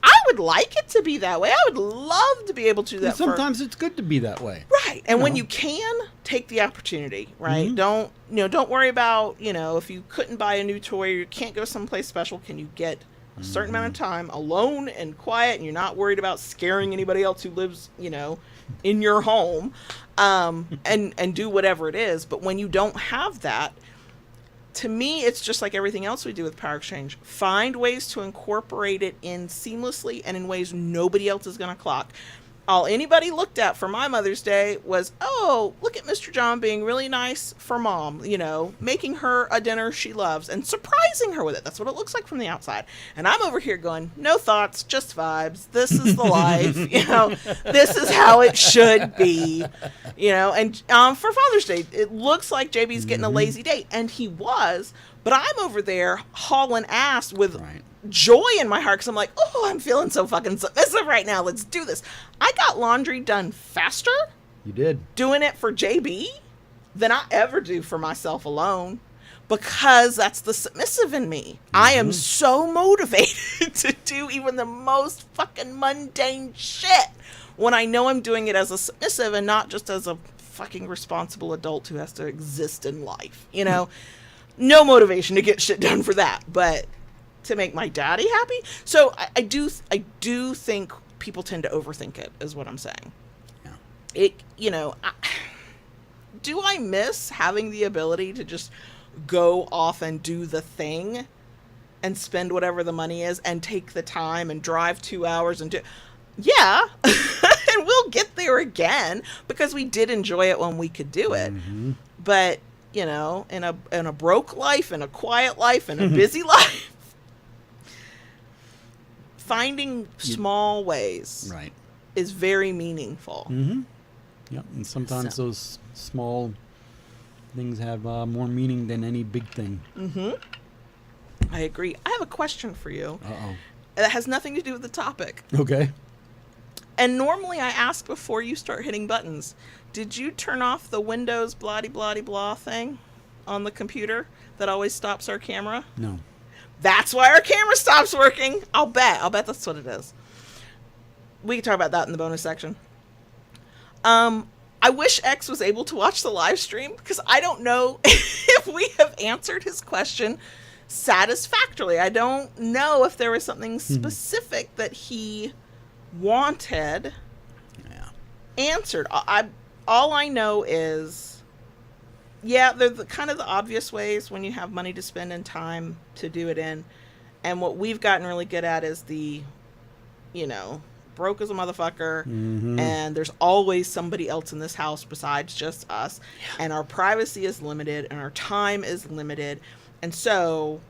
it to be that way. I would love to be able to do that. And sometimes it's good to be that way. Right. And when you can, take the opportunity, right? Don't worry about, if you couldn't buy a new toy or you can't go someplace special, can you get a certain amount of time alone and quiet and you're not worried about scaring anybody else who lives, in your home, and do whatever it is. But when you don't have that, to me, it's just like everything else we do with Power Exchange. Find ways to incorporate it in seamlessly and in ways nobody else is going to clock. All anybody looked at for my Mother's Day was, oh, look at Mr. John being really nice for Mom, making her a dinner she loves and surprising her with it. That's what it looks like from the outside. And I'm over here going, no thoughts, just vibes. This is the life, this is how it should be, and for Father's Day, it looks like JB's getting a lazy day, and he was, but I'm over there hauling ass with joy in my heart because I'm like, oh, I'm feeling so fucking submissive right now. Let's do this. I got laundry done faster. You did. Doing it for JB than I ever do for myself alone, because that's the submissive in me. I am so motivated to do even the most fucking mundane shit when I know I'm doing it as a submissive and not just as a fucking responsible adult who has to exist in life. No motivation to get shit done for that, but to make my daddy happy. So I do think people tend to overthink it, is what I'm saying. Yeah. Do I miss having the ability to just go off and do the thing and spend whatever the money is and take the time and drive 2 hours and do? Yeah. And we'll get there again because we did enjoy it when we could do it. But, in a broke life, in a quiet life, in a busy life, finding small ways is very meaningful. Yeah, and sometimes those small things have more meaning than any big thing. I agree. I have a question for you. Uh-oh. That has nothing to do with the topic. Okay. And normally I ask before you start hitting buttons, did you turn off the Windows blah-de-blah-de-blah thing on the computer that always stops our camera? No. That's why our camera stops working. I'll bet that's what it is. We can talk about that in the bonus section. I wish X was able to watch the live stream because I don't know if we have answered his question satisfactorily. I don't know if there was something specific that he wanted answered. All I know is, they're the kind of the obvious ways when you have money to spend and time to do it in. And what we've gotten really good at is the, broke as a motherfucker, and there's always somebody else in this house besides just us, and our privacy is limited and our time is limited, and so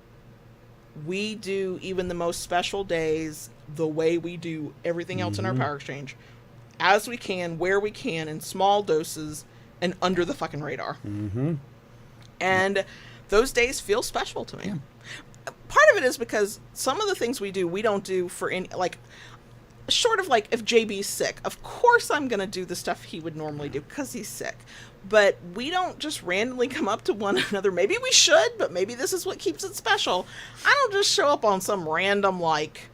we do even the most special days the way we do everything else in our Power Exchange, as we can, where we can, in small doses and under the fucking radar. And those days feel special to me. Part of it is because some of the things we do, we don't do for any, like, short of like if JB's sick, of course I'm going to do the stuff he would normally do because he's sick. But we don't just randomly come up to one another. Maybe we should, but maybe this is what keeps it special. I don't just show up on some random, like,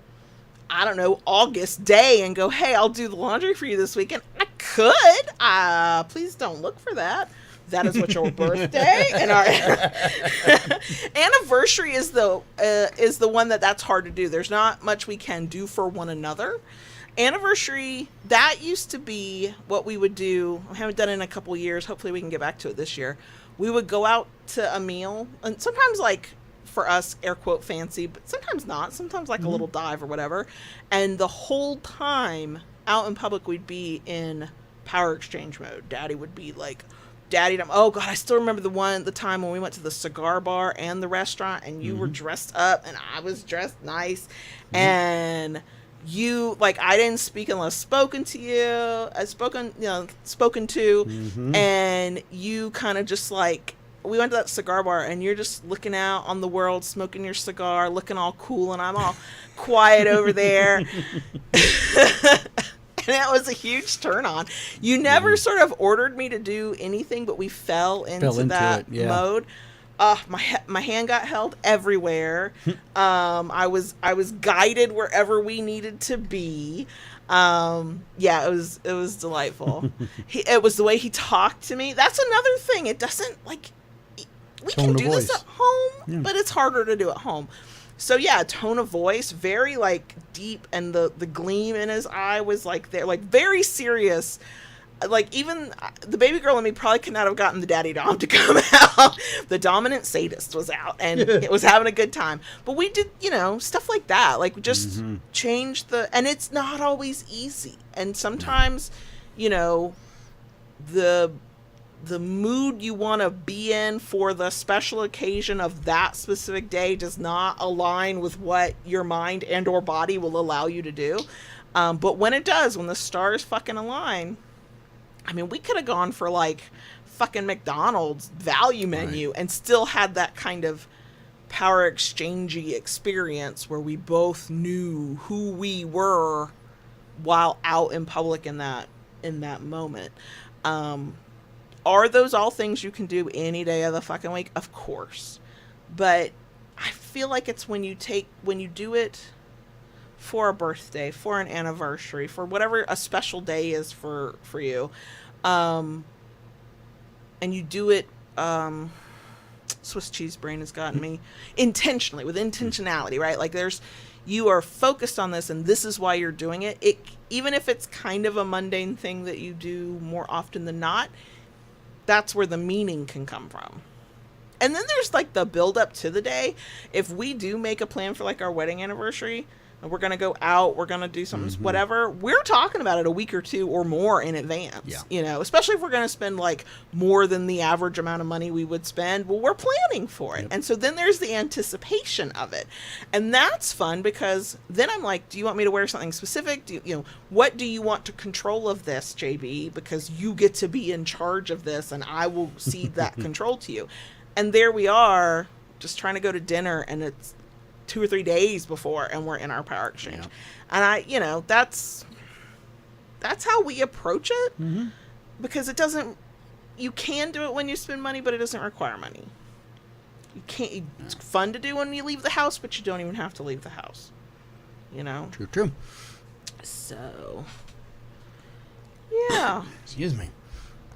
I don't know, August day and go, hey, I'll do the laundry for you this weekend. I could. Please don't look for that. That is what your birthday and our anniversary is the one that's hard to do. There's not much we can do for one another. Anniversary, that used to be what we would do. I haven't done it in a couple years. Hopefully we can get back to it this year. We would go out to a meal, and sometimes like for us, air quote, fancy, but sometimes not. Sometimes like a little dive or whatever. And the whole time out in public, we'd be in power exchange mode. Daddy would be like, oh God, I still remember the time when we went to the cigar bar and the restaurant, and you were dressed up and I was dressed nice, and you, like, I didn't speak unless spoken to, and you kind of just like, we went to that cigar bar and you're just looking out on the world, smoking your cigar, looking all cool, and I'm all quiet over there. And that was a huge turn on. You never sort of ordered me to do anything, but we fell into that mode. My hand got held everywhere. I was guided wherever we needed to be. It was delightful. It was the way he talked to me. That's another thing. It doesn't, like, we can do this at home, but it's harder to do at home. So yeah, tone of voice, very like deep, and the gleam in his eye was like there, like very serious. Like even the baby girl in me probably could not have gotten the daddy dom to come out. The dominant sadist was out and it was having a good time. But we did, stuff like that. Like just change and it's not always easy. And sometimes, the mood you want to be in for the special occasion of that specific day does not align with what your mind and or body will allow you to do. But when it does, when the stars fucking align, I mean, we could have gone for like fucking McDonald's value menu and still had that kind of power exchangey experience where we both knew who we were while out in public in that moment. Are those all things you can do any day of the fucking week? Of course. But I feel like it's when you do it for a birthday, for an anniversary, for whatever a special day is for you, and you do it, Swiss cheese brain has gotten me, intentionally, with intentionality, right? Like you are focused on this and this is why you're doing it. Even if it's kind of a mundane thing that you do more often than not, that's where the meaning can come from. And then there's like the build up to the day. If we do make a plan for like our wedding anniversary and we're going to go out, we're going to do something, whatever, we're talking about it a week or two or more in advance, especially if we're going to spend like more than the average amount of money we would spend. Well, we're planning for it. Yep. And so then there's the anticipation of it. And that's fun because then I'm like, do you want me to wear something specific? What do you want to control of this, JB? Because you get to be in charge of this and I will cede that control to you. And there we are just trying to go to dinner and it's 2 or 3 days before and we're in our power exchange. And that's how we approach it, because you can do it when you spend money, but it doesn't require money. It's fun to do when you leave the house, but you don't even have to leave the house, True. So yeah. Excuse me.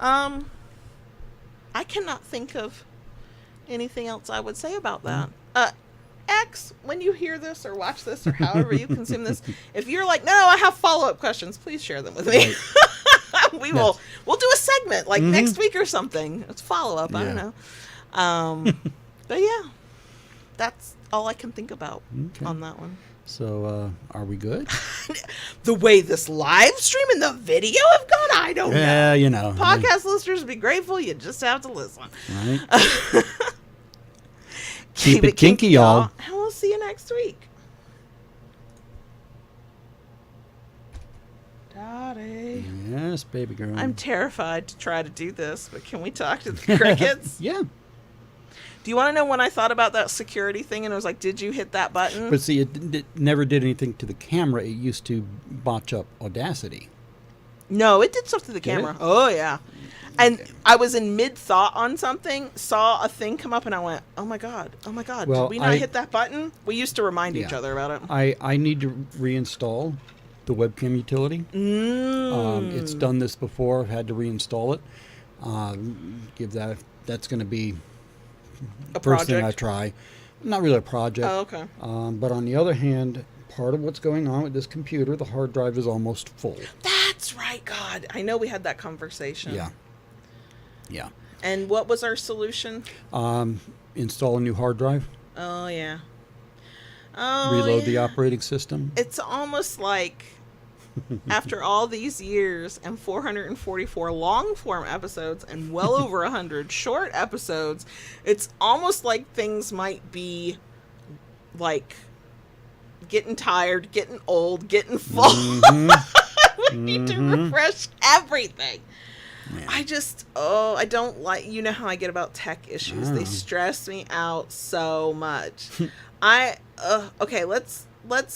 I cannot think of anything else I would say about that. X, when you hear this or watch this or however you consume this, if you're like, no, I have follow-up questions, please share them with me. We'll do a segment like next week or something. It's follow-up. I don't know. But yeah, that's all I can think about on that one. So are we good? The way this live stream and the video have gone, I don't know. Yeah, Podcast listeners be grateful. You just have to listen. Right. Keep it kinky, y'all. And we'll see you next week. Daddy. Yes, baby girl. I'm terrified to try to do this, but can we talk to the crickets? Yeah. Do you want to know when I thought about that security thing and I was like, did you hit that button? But see, it never did anything to the camera. It used to botch up Audacity. No, it did stuff to the camera. Oh, yeah. And I was in mid-thought on something, saw a thing come up, and I went, oh, my God. Well, did we not hit that button? We used to remind each other about it. I need to reinstall the webcam utility. It's done this before. I've had to reinstall it. That's going to be a first project. thing I try. Not really a project. Oh, okay. But on the other hand, part of what's going on with this computer, the hard drive is almost full. That's right. God, I know we had that conversation. Yeah. Yeah. And what was our solution? Install a new hard drive. Oh, yeah. Oh, Reload the yeah. operating system. It's almost like after all these years and 444 long form episodes and well over 100 short episodes, it's almost like things might be like getting tired, getting old, getting full. We need to refresh everything. Yeah. I don't like, you know how I get about tech issues. They stress me out so much. Okay, let's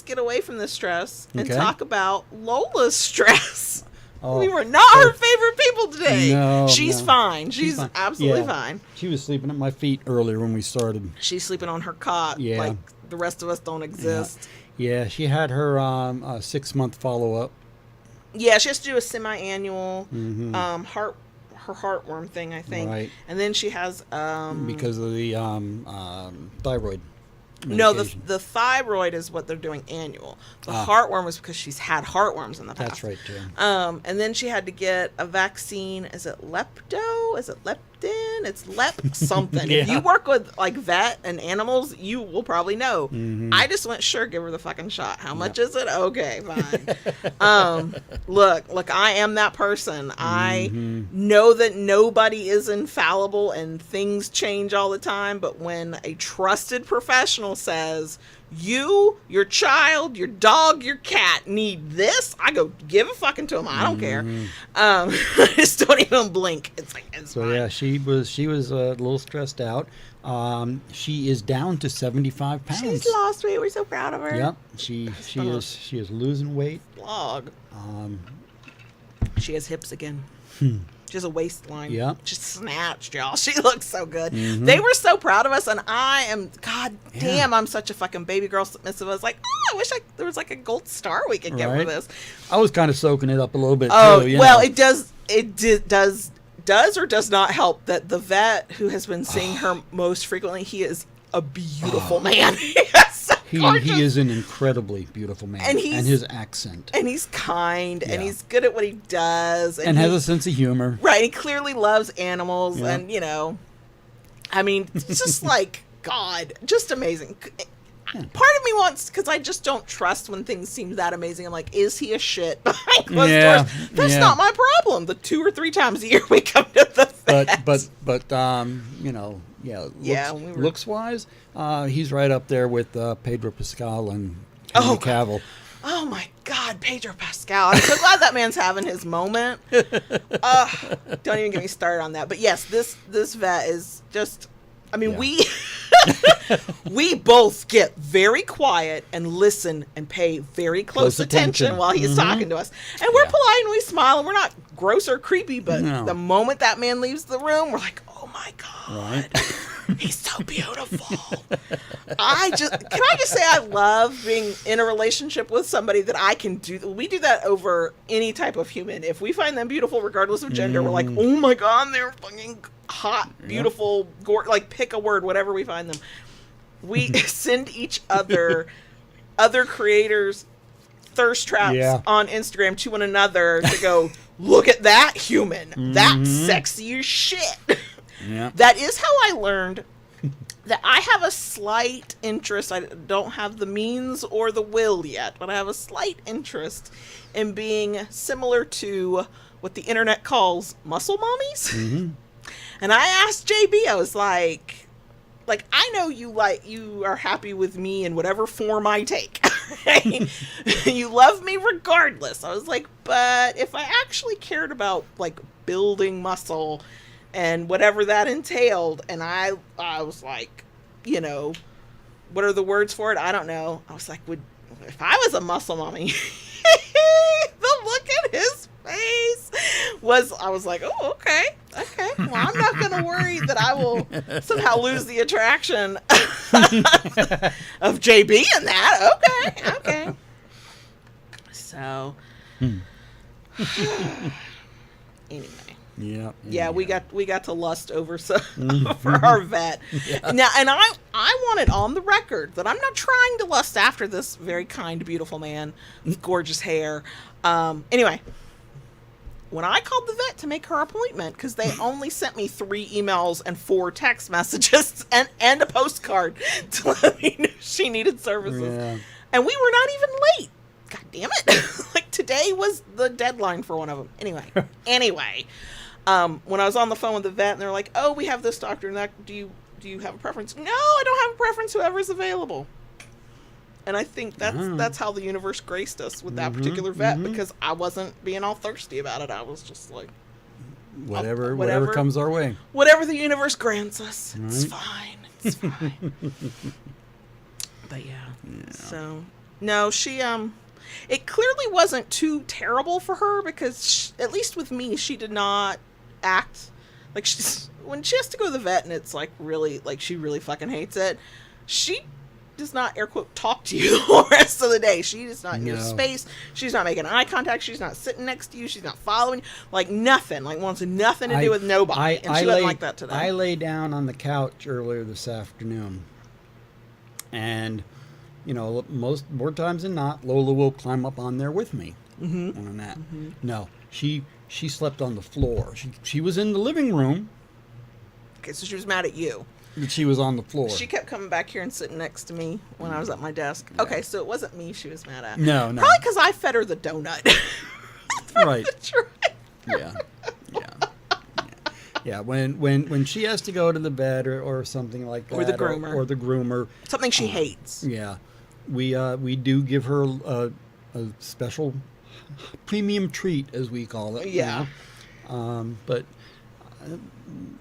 get away from the stress and talk about Lola's stress. Oh, we were not her favorite people today. No, She's fine. She's fine. absolutely fine. She was sleeping at my feet earlier when we started. She's sleeping on her cot like the rest of us don't exist. Yeah, she had her 6-month follow-up. Yeah, she has to do a semi-annual her heartworm thing, I think. Right. And then she has because of the thyroid. No, medication. the thyroid is what they're doing annual. The heartworm is because she's had heartworms in the past. That's right, too. And then she had to get a vaccine. Is it lepto? Is it leptin? It's lep something. If you work with like vet and animals, you will probably know. I just went, sure, give her the fucking shot. How much is it? Okay, fine. Look, I am that person. I know that nobody is infallible and things change all the time. But when a trusted professional says, you, your child, your dog, your cat need this, I go give a fucking to them. I don't care. I just don't even blink. It's like, it's fine. Yeah, she was a little stressed out. She is down to 75 pounds. She's lost weight. We're so proud of her. Yep, she is losing weight. Vlog. She has hips again. She has a waistline. Yeah. Just snatched, y'all. She looks so good. They were so proud of us, and I am, God damn, I'm such a fucking baby girl submissive. I was like, I wish there was like a gold star we could get for this. I was kind of soaking it up a little bit, too. Well, it does or does not help that the vet who has been seeing her most frequently, he is a beautiful man. He is an incredibly beautiful man, and his accent, and he's kind, and he's good at what he does, and has a sense of humor. Right, he clearly loves animals, and I mean, it's just like God, just amazing. Part of me wants, because I just don't trust when things seem that amazing. I'm like, is he a shit behind closed doors? That's not my problem. The 2 or 3 times a year we come to the vet. But looks wise, he's right up there with Pedro Pascal and Henry Cavill. Oh my God, Pedro Pascal! I'm so glad that man's having his moment. Don't even get me started on that. But yes, this vet is just. I mean, we both get very quiet and listen and pay very close attention while he's talking to us. And we're polite and we smile and we're not gross or creepy, but the moment that man leaves the room, we're like, oh my God, he's so beautiful. Can I just say I love being in a relationship with somebody that I can do. We do that over any type of human. If we find them beautiful, regardless of gender, we're like, oh my God, they're fucking hot, beautiful, like pick a word, whatever we find them. We send each other creators thirst traps on Instagram to one another to go, look at that human. That's sexy as shit. That is how I learned that I have a slight interest. I don't have the means or the will yet, but I have a slight interest in being similar to what the internet calls muscle mommies. And I asked JB, I was like, I know you are happy with me in whatever form I take. You love me regardless. I was like, but if I actually cared about like building muscle and whatever that entailed, and I was like, what are the words for it? I don't know. I was like, if I was a muscle mommy, the look in his face I was like, oh, okay. Well, I'm not going to worry that I will somehow lose the attraction of JB in that. Okay. So, anyway. Yeah, we got to lust over for our vet. Yeah. Now, and I want it on the record that I'm not trying to lust after this very kind, beautiful man with gorgeous hair. Anyway, when I called the vet to make her appointment, because they only sent me 3 emails and 4 text messages and a postcard to let me know she needed services, and we were not even late. God damn it! Like, today was the deadline for one of them. Anyway. When I was on the phone with the vet and they're like, "Oh, we have this doctor and that. Do you have a preference?" No, I don't have a preference. Whoever's available. And I think that's how the universe graced us with that particular vet, because I wasn't being all thirsty about it. I was just like, whatever comes our way. Whatever the universe grants us, it's fine. It's fine. But yeah. So no, she it clearly wasn't too terrible for her, because at least with me, she did not act like when she has to go to the vet and it's like really, like, she really fucking hates it, she does not, air quote, talk to you the rest of the day. She is not in your space. She's not making eye contact. She's not sitting next to you. She's not following you. Like, nothing. Like, wants nothing to do with nobody. And she wasn't like that today. I lay down on the couch earlier this afternoon, and more times than not, Lola will climb up on there with me on that. No, she slept on the floor. She was in the living room. Okay, so she was mad at you. But she was on the floor. She kept coming back here and sitting next to me when I was at my desk. Yeah. Okay, so it wasn't me she was mad at. No. Probably because I fed her the donut. Right. Yeah. When she has to go to the vet or something like that, or the groomer, or the groomer, something she hates. Yeah, we do give her a special premium treat, as we call it. Yeah. But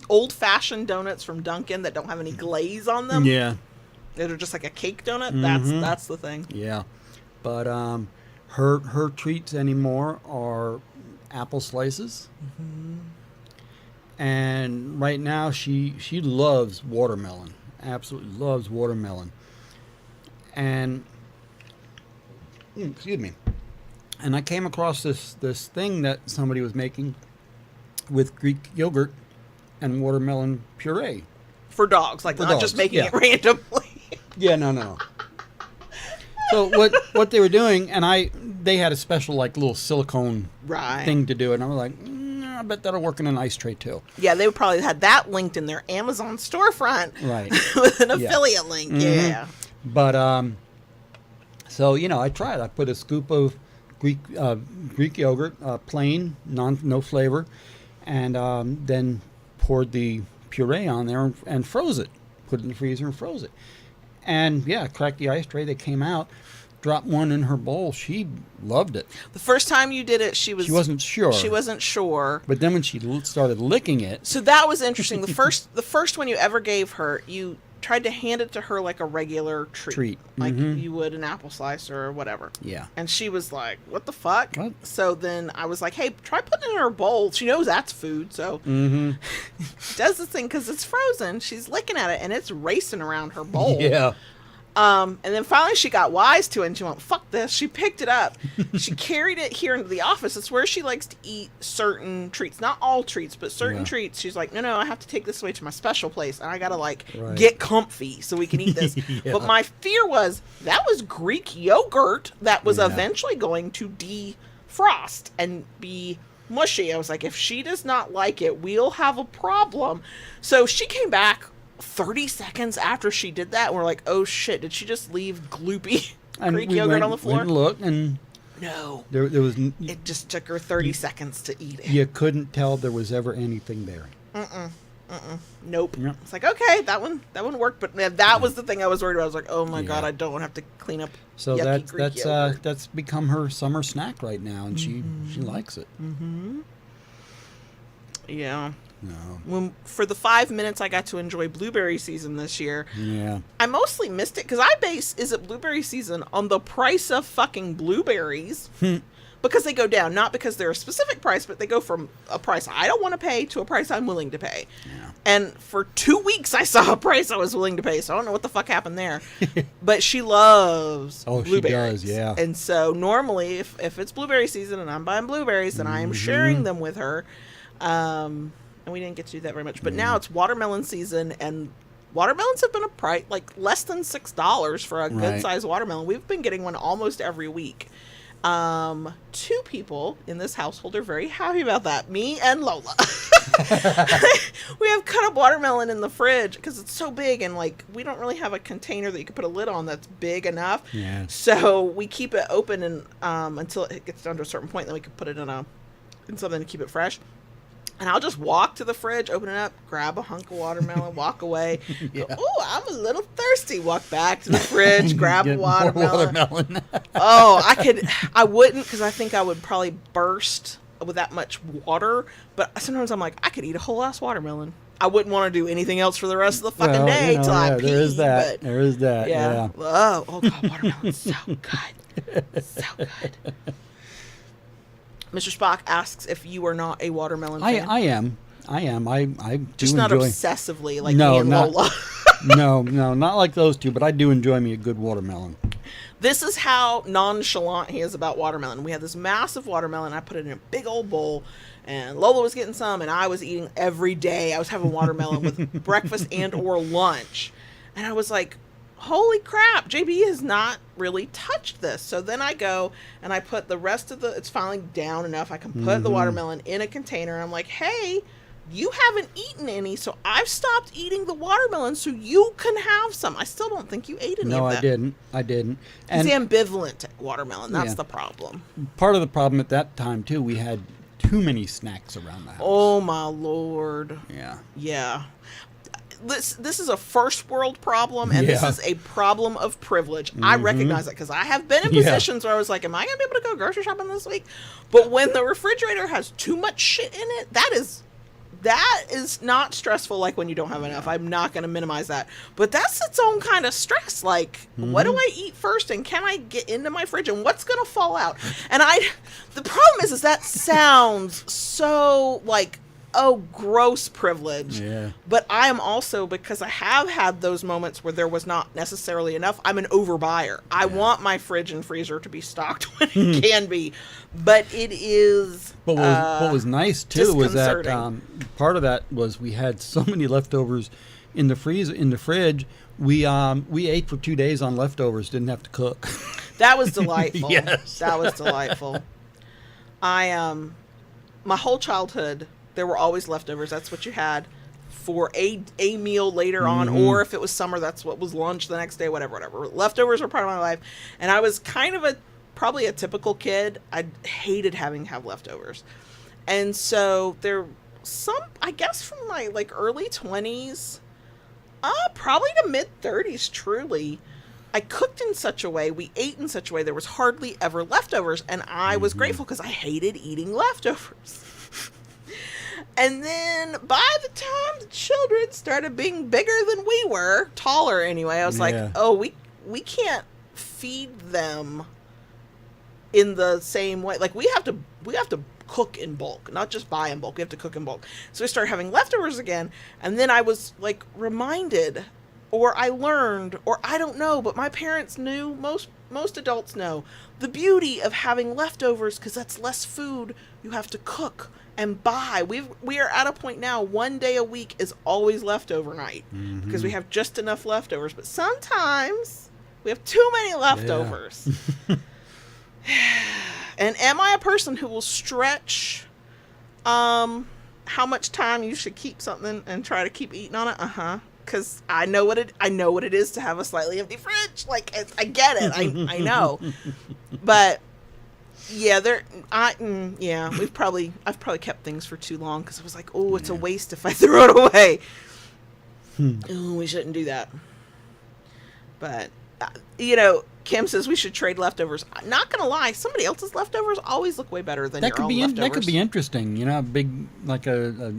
old-fashioned donuts from Dunkin' that don't have any glaze on them. Yeah. That are just like a cake donut. That's the thing. Yeah. But her treats anymore are apple slices. And right now she loves watermelon. Absolutely loves watermelon. And excuse me. And I came across this thing that somebody was making with Greek yogurt and watermelon puree. For dogs, like, not just making it randomly. Yeah, no. So what they were doing, and they had a special, like, little silicone thing to do it, and I was like, I bet that'll work in an ice tray too. Yeah, they probably had that linked in their Amazon storefront, right? With an affiliate link. Yeah. But so I tried. I put a scoop of Greek yogurt, plain, no flavor, and then poured the puree on there and froze it. Put it in the freezer and froze it. And cracked the ice tray. They came out, dropped one in her bowl. She loved it. The first time you did it, she wasn't sure. She wasn't sure. But then when she started licking it, so that was interesting. The first one you ever gave her, you tried to hand it to her like a regular treat. Like you would an apple slice or whatever. Yeah. And she was like, "What the fuck?" What? So then I was like, "Hey, try putting it in her bowl." She knows that's food, so does this thing because it's frozen. She's licking at it and it's racing around her bowl. Yeah. And then finally she got wise to it and she went, "Fuck this." She picked it up. She carried it here into the office. It's where she likes to eat certain treats. Not all treats, but certain treats. She's like, no, I have to take this away to my special place. And I got to get comfy so we can eat this. But my fear was that was Greek yogurt that was eventually going to defrost and be mushy. I was like, if she does not like it, we'll have a problem. So she came back 30 seconds after she did that, and we're like, oh shit, did she just leave gloopy Greek yogurt on the floor? Went and looked, and no, there was. It just took her 30 seconds to eat it. You couldn't tell there was ever anything there. Nope. Yep. It's like, okay, that one worked, but that was the thing I was worried about. I was like, oh my god, I don't want to have to clean up. So yucky Greek yogurt. that's become her summer snack right now, and she likes it. Yeah. No. For the 5 minutes I got to enjoy blueberry season this year, I mostly missed it because I base Is It Blueberry Season on the price of fucking blueberries. Because they go down, not because they're a specific price, but they go from a price I don't want to pay to a price I'm willing to pay. Yeah. And for 2 weeks I saw a price I was willing to pay, so I don't know what the fuck happened there. But she loves blueberries. She does, yeah. And so normally if it's blueberry season and I'm buying blueberries, then I am sharing them with her. And we didn't get to do that very much. But now it's watermelon season, and watermelons have been a price like less than $6 for a good sized watermelon. We've been getting one almost every week. 2 people in this household are very happy about that. Me and Lola. We have cut up watermelon in the fridge because it's so big, and like we don't really have a container that you could put a lid on that's big enough. Yeah. So we keep it open and until it gets down to a certain point, then we can put it in something to keep it fresh. And I'll just walk to the fridge, open it up, grab a hunk of watermelon, walk away. Yeah. Go, oh, I'm a little thirsty. Walk back to the fridge, grab a Get more watermelon. Oh, I wouldn't, because I think I would probably burst with that much water. But sometimes I'm like, I could eat a whole ass watermelon. I wouldn't want to do anything else for the rest of the fucking day till I pee. There is that. But There is that. Yeah. Oh God, watermelon's so good. So good. Mr. Spock asks if you are not a watermelon fan. I am. I do just not enjoy. obsessively like me and Lola. No, not like those two, but I do enjoy me a good watermelon. This is how nonchalant he is about watermelon. We had this massive watermelon. I put it in a big old bowl, and Lola was getting some, and I was eating every day. I was having watermelon with breakfast and or lunch. And I was like, holy crap, JB has not really touched this. So then I go and I put the rest of it's finally down enough. I can put the watermelon in a container. I'm like, hey, you haven't eaten any, so I've stopped eating the watermelon so you can have some. I still don't think you ate any of that. No, I didn't. It's ambivalent to watermelon. That's the problem. Part of the problem at that time, too, we had too many snacks around the house. Oh, my Lord. Yeah. Yeah. This is a first world problem, and this is a problem of privilege. I recognize it because I have been in positions where I was like, am I going to be able to go grocery shopping this week? But when the refrigerator has too much shit in it, that is not stressful like when you don't have enough. I'm not going to minimize that. But that's its own kind of stress. Like, what do I eat first, and can I get into my fridge, and what's going to fall out? And the problem is that sounds so like, oh, gross privilege. Yeah. But I am also, because I have had those moments where there was not necessarily enough, I'm an overbuyer. I want my fridge and freezer to be stocked when it can be. But it is But what was nice, too, was that part of that was we had so many leftovers in the fridge. We ate for 2 days on leftovers, didn't have to cook. That was delightful. Yes. That was delightful. My whole childhood, there were always leftovers. That's what you had for a meal later on, or if it was summer, that's what was lunch the next day, whatever. Leftovers were part of my life, and I was kind of probably a typical kid. I hated having to have leftovers, and so there I guess from my like early 20s, probably to mid 30s, truly, I cooked in such a way, we ate in such a way, there was hardly ever leftovers, and I was grateful because I hated eating leftovers. And then by the time the children started being bigger than we were, taller anyway, I was like, oh, we can't feed them in the same way. Like we have to cook in bulk, not just buy in bulk. We have to cook in bulk. So we started having leftovers again, and then I was like reminded, or I learned, or I don't know, but my parents knew, most adults know, the beauty of having leftovers, because that's less food you have to cook and buy. We are at a point now, 1 day a week is always leftover night, because we have just enough leftovers. But sometimes we have too many leftovers. Yeah. And am I a person who will stretch how much time you should keep something and try to keep eating on it? Because I know what it is to have a slightly empty fridge. Like, I get it. I know. But yeah, I've probably kept things for too long because I was like, oh, it's a waste if I throw it away. Oh, we shouldn't do that. But Kim says we should trade leftovers. Not gonna lie, somebody else's leftovers always look way better than your own leftovers. That could be interesting. A big like a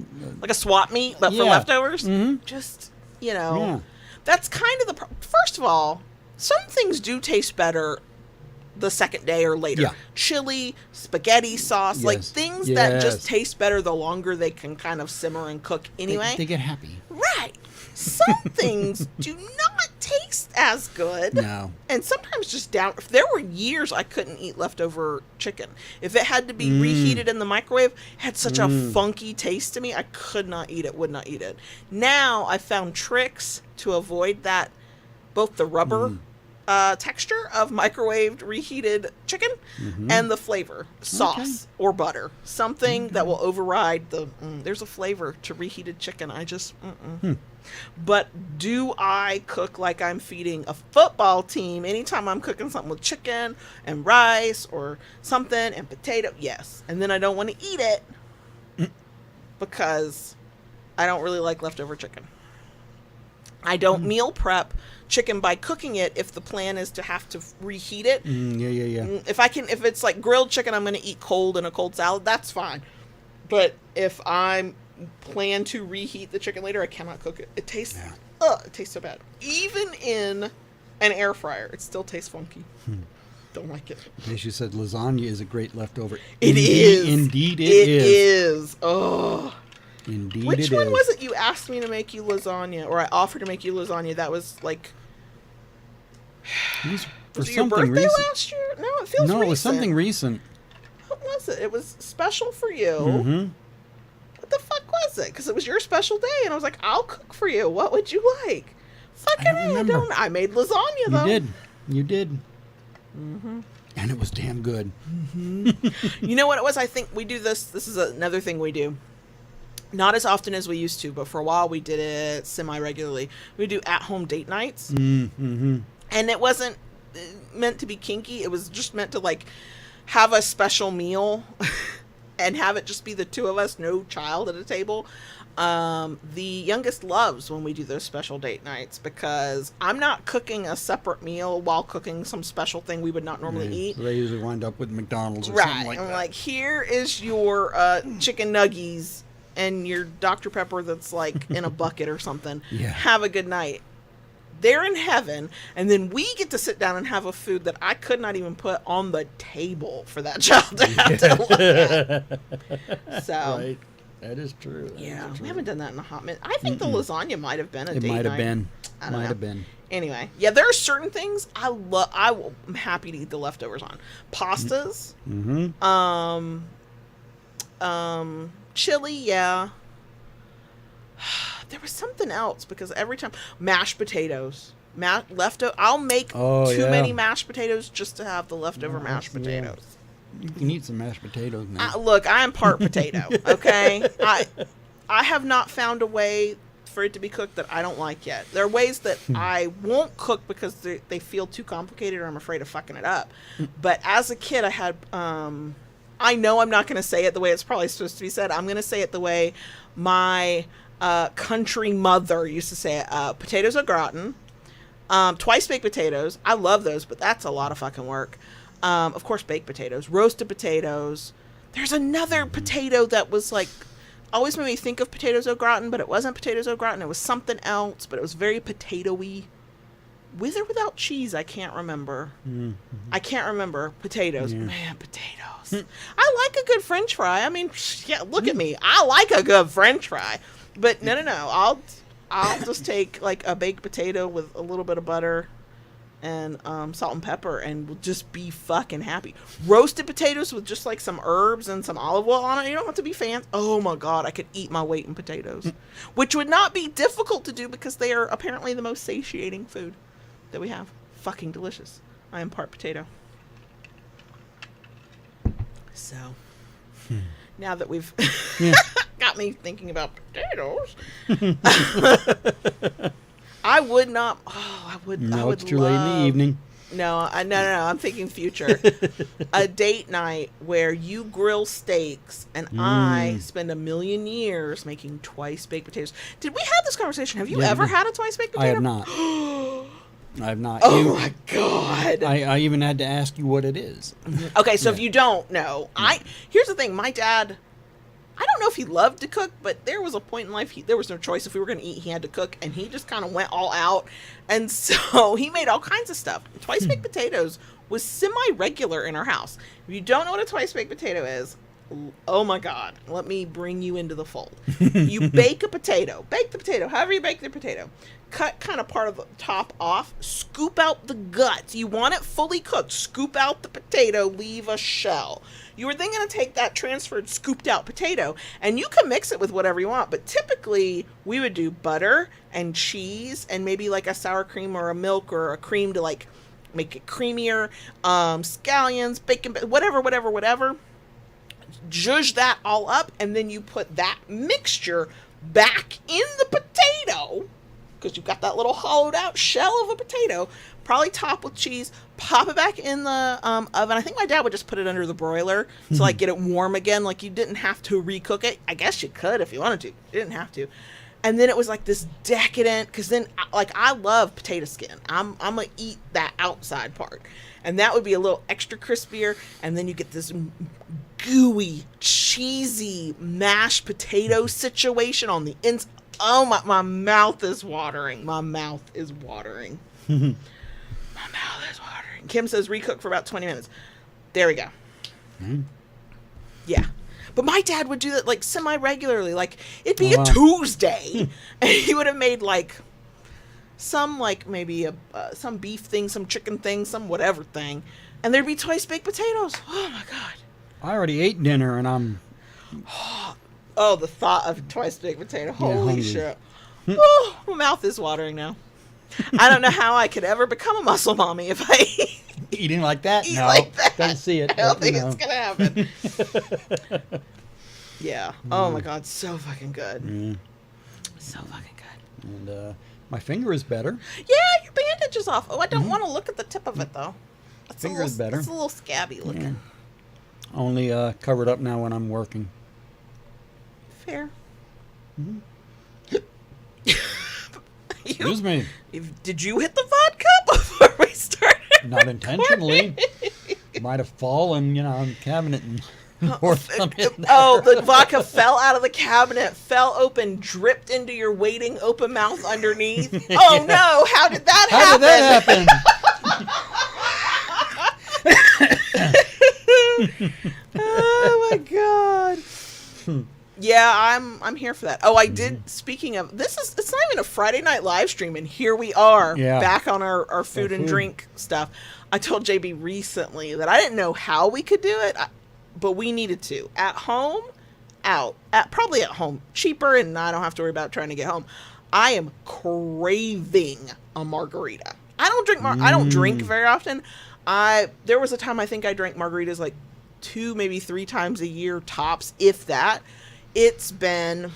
swap meet, but for leftovers. Just that's kind of the. First of all, some things do taste better the second day or later. Chili, spaghetti sauce, like things that just taste better the longer they can kind of simmer and cook anyway. They get happy. Right. Some things do not taste as good. No. And sometimes just down. There were years I couldn't eat leftover chicken. If it had to be reheated in the microwave, it had such a funky taste to me. I could not eat it, would not eat it. Now I found tricks to avoid that, both the rubber texture of microwaved reheated chicken and the flavor, sauce or butter, something that will override the there's a flavor to reheated chicken. I just But do I cook like I'm feeding a football team anytime I'm cooking something with chicken and rice or something and potato? Yes. And then I don't want to eat it because I don't really like leftover chicken. I don't meal prep chicken by cooking it if the plan is to have to reheat it. Yeah. If it's like grilled chicken I'm going to eat cold in a cold salad, that's fine. But if I'm plan to reheat the chicken later, I cannot cook it. It tastes it tastes so bad. Even in an air fryer, it still tastes funky. Don't like it. As you said, lasagna is a great leftover. It is. Indeed it is. Oh. Indeed Which it one is. was it you asked me to make you lasagna, or I offered to make you lasagna? That was like... Was Was it your birthday last year? No, it feels recent. No, it was something recent. What was it? It was special for you. What the fuck was it? Because it was your special day, and I was like, I'll cook for you. What would you like? Fucking I don't. I made lasagna, though. You did. And it was damn good. You know what it was? I think we do this. This is another thing we do. Not as often as we used to, but for a while we did it semi-regularly. We do at-home date nights. And it wasn't meant to be kinky. It was just meant to, like, have a special meal and have it just be the two of us, no child at a table. The youngest loves when we do those special date nights because I'm not cooking a separate meal while cooking some special thing we would not normally eat. They usually wind up with McDonald's or something like that. I'm like, here is your chicken nuggies and your Dr. Pepper that's like in a bucket or something. Yeah. Have a good night. They're in heaven, and then we get to sit down and have a food that I could not even put on the table for that child to have to look at. So, Right. That is true. We haven't done that in a hot minute. I think the lasagna might have been a date night. It might have been. I don't know. Might have been. Anyway, yeah, there are certain things I'm happy to eat the leftovers on. Pastas. Chili, yeah. There was something else because every time mashed potatoes, I'll make too many mashed potatoes just to have the leftover mashed potatoes. You can eat some mashed potatoes now. Look, I am part potato. Okay, I have not found a way for it to be cooked that I don't like yet. There are ways that I won't cook because they feel too complicated or I'm afraid of fucking it up. But as a kid, I had. I know I'm not going to say it the way it's probably supposed to be said. I'm going to say it the way my country mother used to say it. Potatoes au gratin, twice baked potatoes. I love those, but that's a lot of fucking work. Of course, baked potatoes, roasted potatoes. There's another potato that was like, always made me think of potatoes au gratin, but it wasn't potatoes au gratin. It was something else, but it was very potato-y. With or without cheese, I can't remember. I can't remember. Potatoes. Yeah. Man, potatoes. I like a good French fry. I mean, yeah, look at me. I like a good French fry. But no. I'll just take like a baked potato with a little bit of butter and salt and pepper and we'll just be fucking happy. Roasted potatoes with just like some herbs and some olive oil on it. You don't have to be fancy. Oh my God, I could eat my weight in potatoes. Which would not be difficult to do because they are apparently the most satiating food that we have. Fucking delicious. I am part potato. So, now that we've got me thinking about potatoes, I would not. Oh, I would. No, I would it's too late in the evening. No. I'm thinking future. A date night where you grill steaks and I spend a million years making twice baked potatoes. Did we have this conversation? Have you ever had a twice baked potato? I have not. I have not. Oh my God. I even had to ask you what it is. Okay, so if you don't know, here's the thing. My dad, I don't know if he loved to cook, but there was a point in life there was no choice. If we were going to eat, he had to cook, and he just kind of went all out. And so he made all kinds of stuff. Twice baked potatoes was semi-regular in our house. If you don't know what a twice baked potato is, Oh my God, let me bring you into the fold. You bake the potato, however you bake the potato. Cut kind of part of the top off, scoop out the guts. You want it fully cooked. Scoop out the potato, leave a shell. You were then going to take that transferred, scooped out potato, and you can mix it with whatever you want. But typically, we would do butter and cheese and maybe like a sour cream or a milk or a cream to like make it creamier. Scallions, bacon, whatever. Zhuzh that all up, and then you put that mixture back in the potato, because you've got that little hollowed out shell of a potato, probably topped with cheese, pop it back in the oven. I think my dad would just put it under the broiler to like get it warm again. Like you didn't have to recook it. I guess you could if you wanted to. You didn't have to. And then it was like this decadent, because then like I love potato skin. I'm gonna eat that outside part, and that would be a little extra crispier. And then you get this gooey, cheesy mashed potato situation on the inside. Oh my mouth is watering. My mouth is watering. Kim says recook for about 20 minutes. There we go. Yeah. But my dad would do that like semi-regularly. Like it'd be a Tuesday and he would have made like some like maybe some beef thing, some chicken thing, some whatever thing. And there'd be twice baked potatoes. Oh my God. I already ate dinner and I'm... Oh, the thought of twice baked potato. Holy hungry. shit. Oh, my mouth is watering now. I don't know how I could ever become a muscle mommy if I eating like that. eat No, like that. don't see it. I don't think no. it's gonna happen. Yeah. Oh my God, so fucking good. So fucking good. And my finger is better. Yeah, your bandage is off. Oh, I don't want to look at the tip of it though. It's Finger is better. It's a little scabby looking. Only covered up now when I'm working. Fair. Excuse me. Did you hit the vodka before we started? Not intentionally. Might have fallen, on the cabinet and poured some in there. Oh, the vodka fell out of the cabinet, fell open, dripped into your waiting open mouth underneath. Oh no! How did that How happen? did that happen? Oh my God. Yeah, I'm here for that. Oh, I did. Speaking of this, it's not even a Friday night live stream, and here we are back on our food and drink stuff. I told JB recently that I didn't know how we could do it, but we needed to. At home, probably at home, cheaper, and I don't have to worry about trying to get home. I am craving a margarita. I don't drink I don't drink very often. There was a time I think I drank margaritas like 2, maybe 3 times a year tops, if that. It's been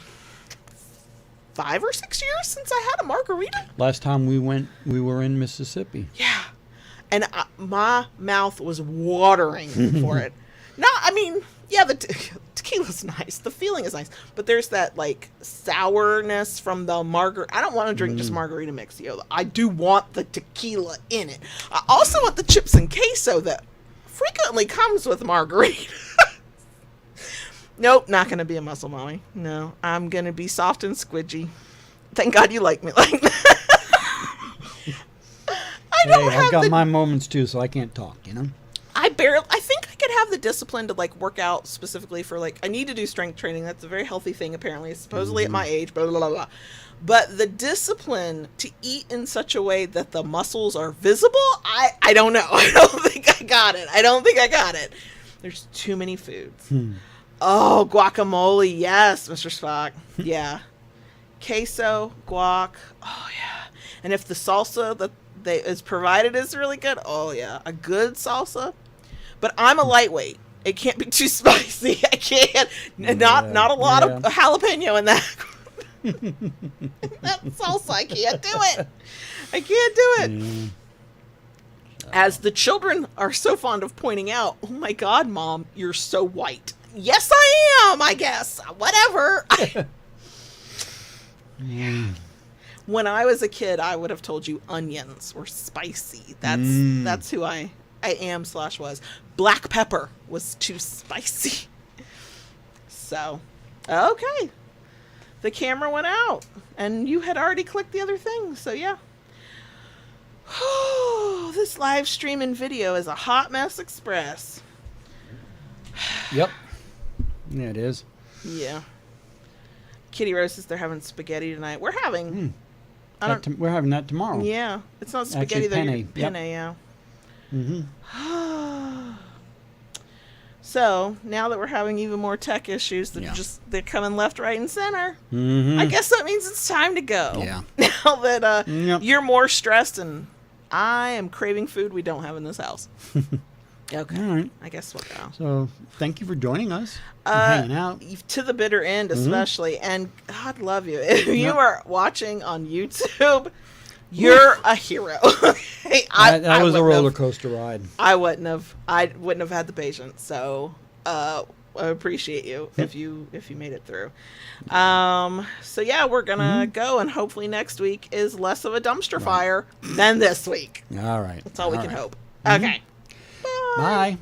5 or 6 years since I had a margarita. Last time we were in Mississippi. Yeah. And my mouth was watering for it. The tequila's nice. The feeling is nice. But there's that, like, sourness from the margarita. I don't want to drink just margarita mix. I do want the tequila in it. I also want the chips and queso that frequently comes with margarita. Nope, not going to be a muscle mommy. No, I'm going to be soft and squidgy. Thank God you like me like that. I've got my moments too, so I can't talk, I think I could have the discipline to like work out specifically for like, I need to do strength training. That's a very healthy thing apparently, supposedly at my age, blah, blah, blah, blah. But the discipline to eat in such a way that the muscles are visible, I don't know. I don't think I got it. There's too many foods. Oh, guacamole. Yes, Mr. Spock. Yeah. Queso, guac. Oh, yeah. And if the salsa that is provided is really good, oh, yeah. A good salsa. But I'm a lightweight. It can't be too spicy. I can't. Not a lot of jalapeno in that. That salsa. I can't do it. As the children are so fond of pointing out, oh, my God, Mom, you're so white. Yes, I am, I guess. Whatever. When I was a kid, I would have told you onions were spicy. That's who I am/was. Black pepper was too spicy. So, okay. The camera went out, and you had already clicked the other thing, so yeah. This live stream and video is a hot mess express. Yep. Yeah, it is. Yeah. Kitty Rose says they're having spaghetti tonight. We're having. I don't. We're having that tomorrow. Yeah, it's not spaghetti. Actually, They're penne. Yep. penne. Yeah. Mm-hmm. So now that we're having even more tech issues, they're coming left, right, and center. Mm-hmm. I guess that means it's time to go. Yeah. Now that Yep. you're more stressed and I am craving food we don't have in this house. Okay. All right. I guess we'll go. So thank you for joining us. And hanging out. To the bitter end, especially. And God love you. If you are watching on YouTube, you're a hero. That was a wouldn't roller have- coaster ride. I wouldn't have had the patience. So I appreciate you if you made it through. So yeah, we're gonna go, and hopefully next week is less of a dumpster fire than this week. All right. That's all we can hope. Mhm. Okay. Bye.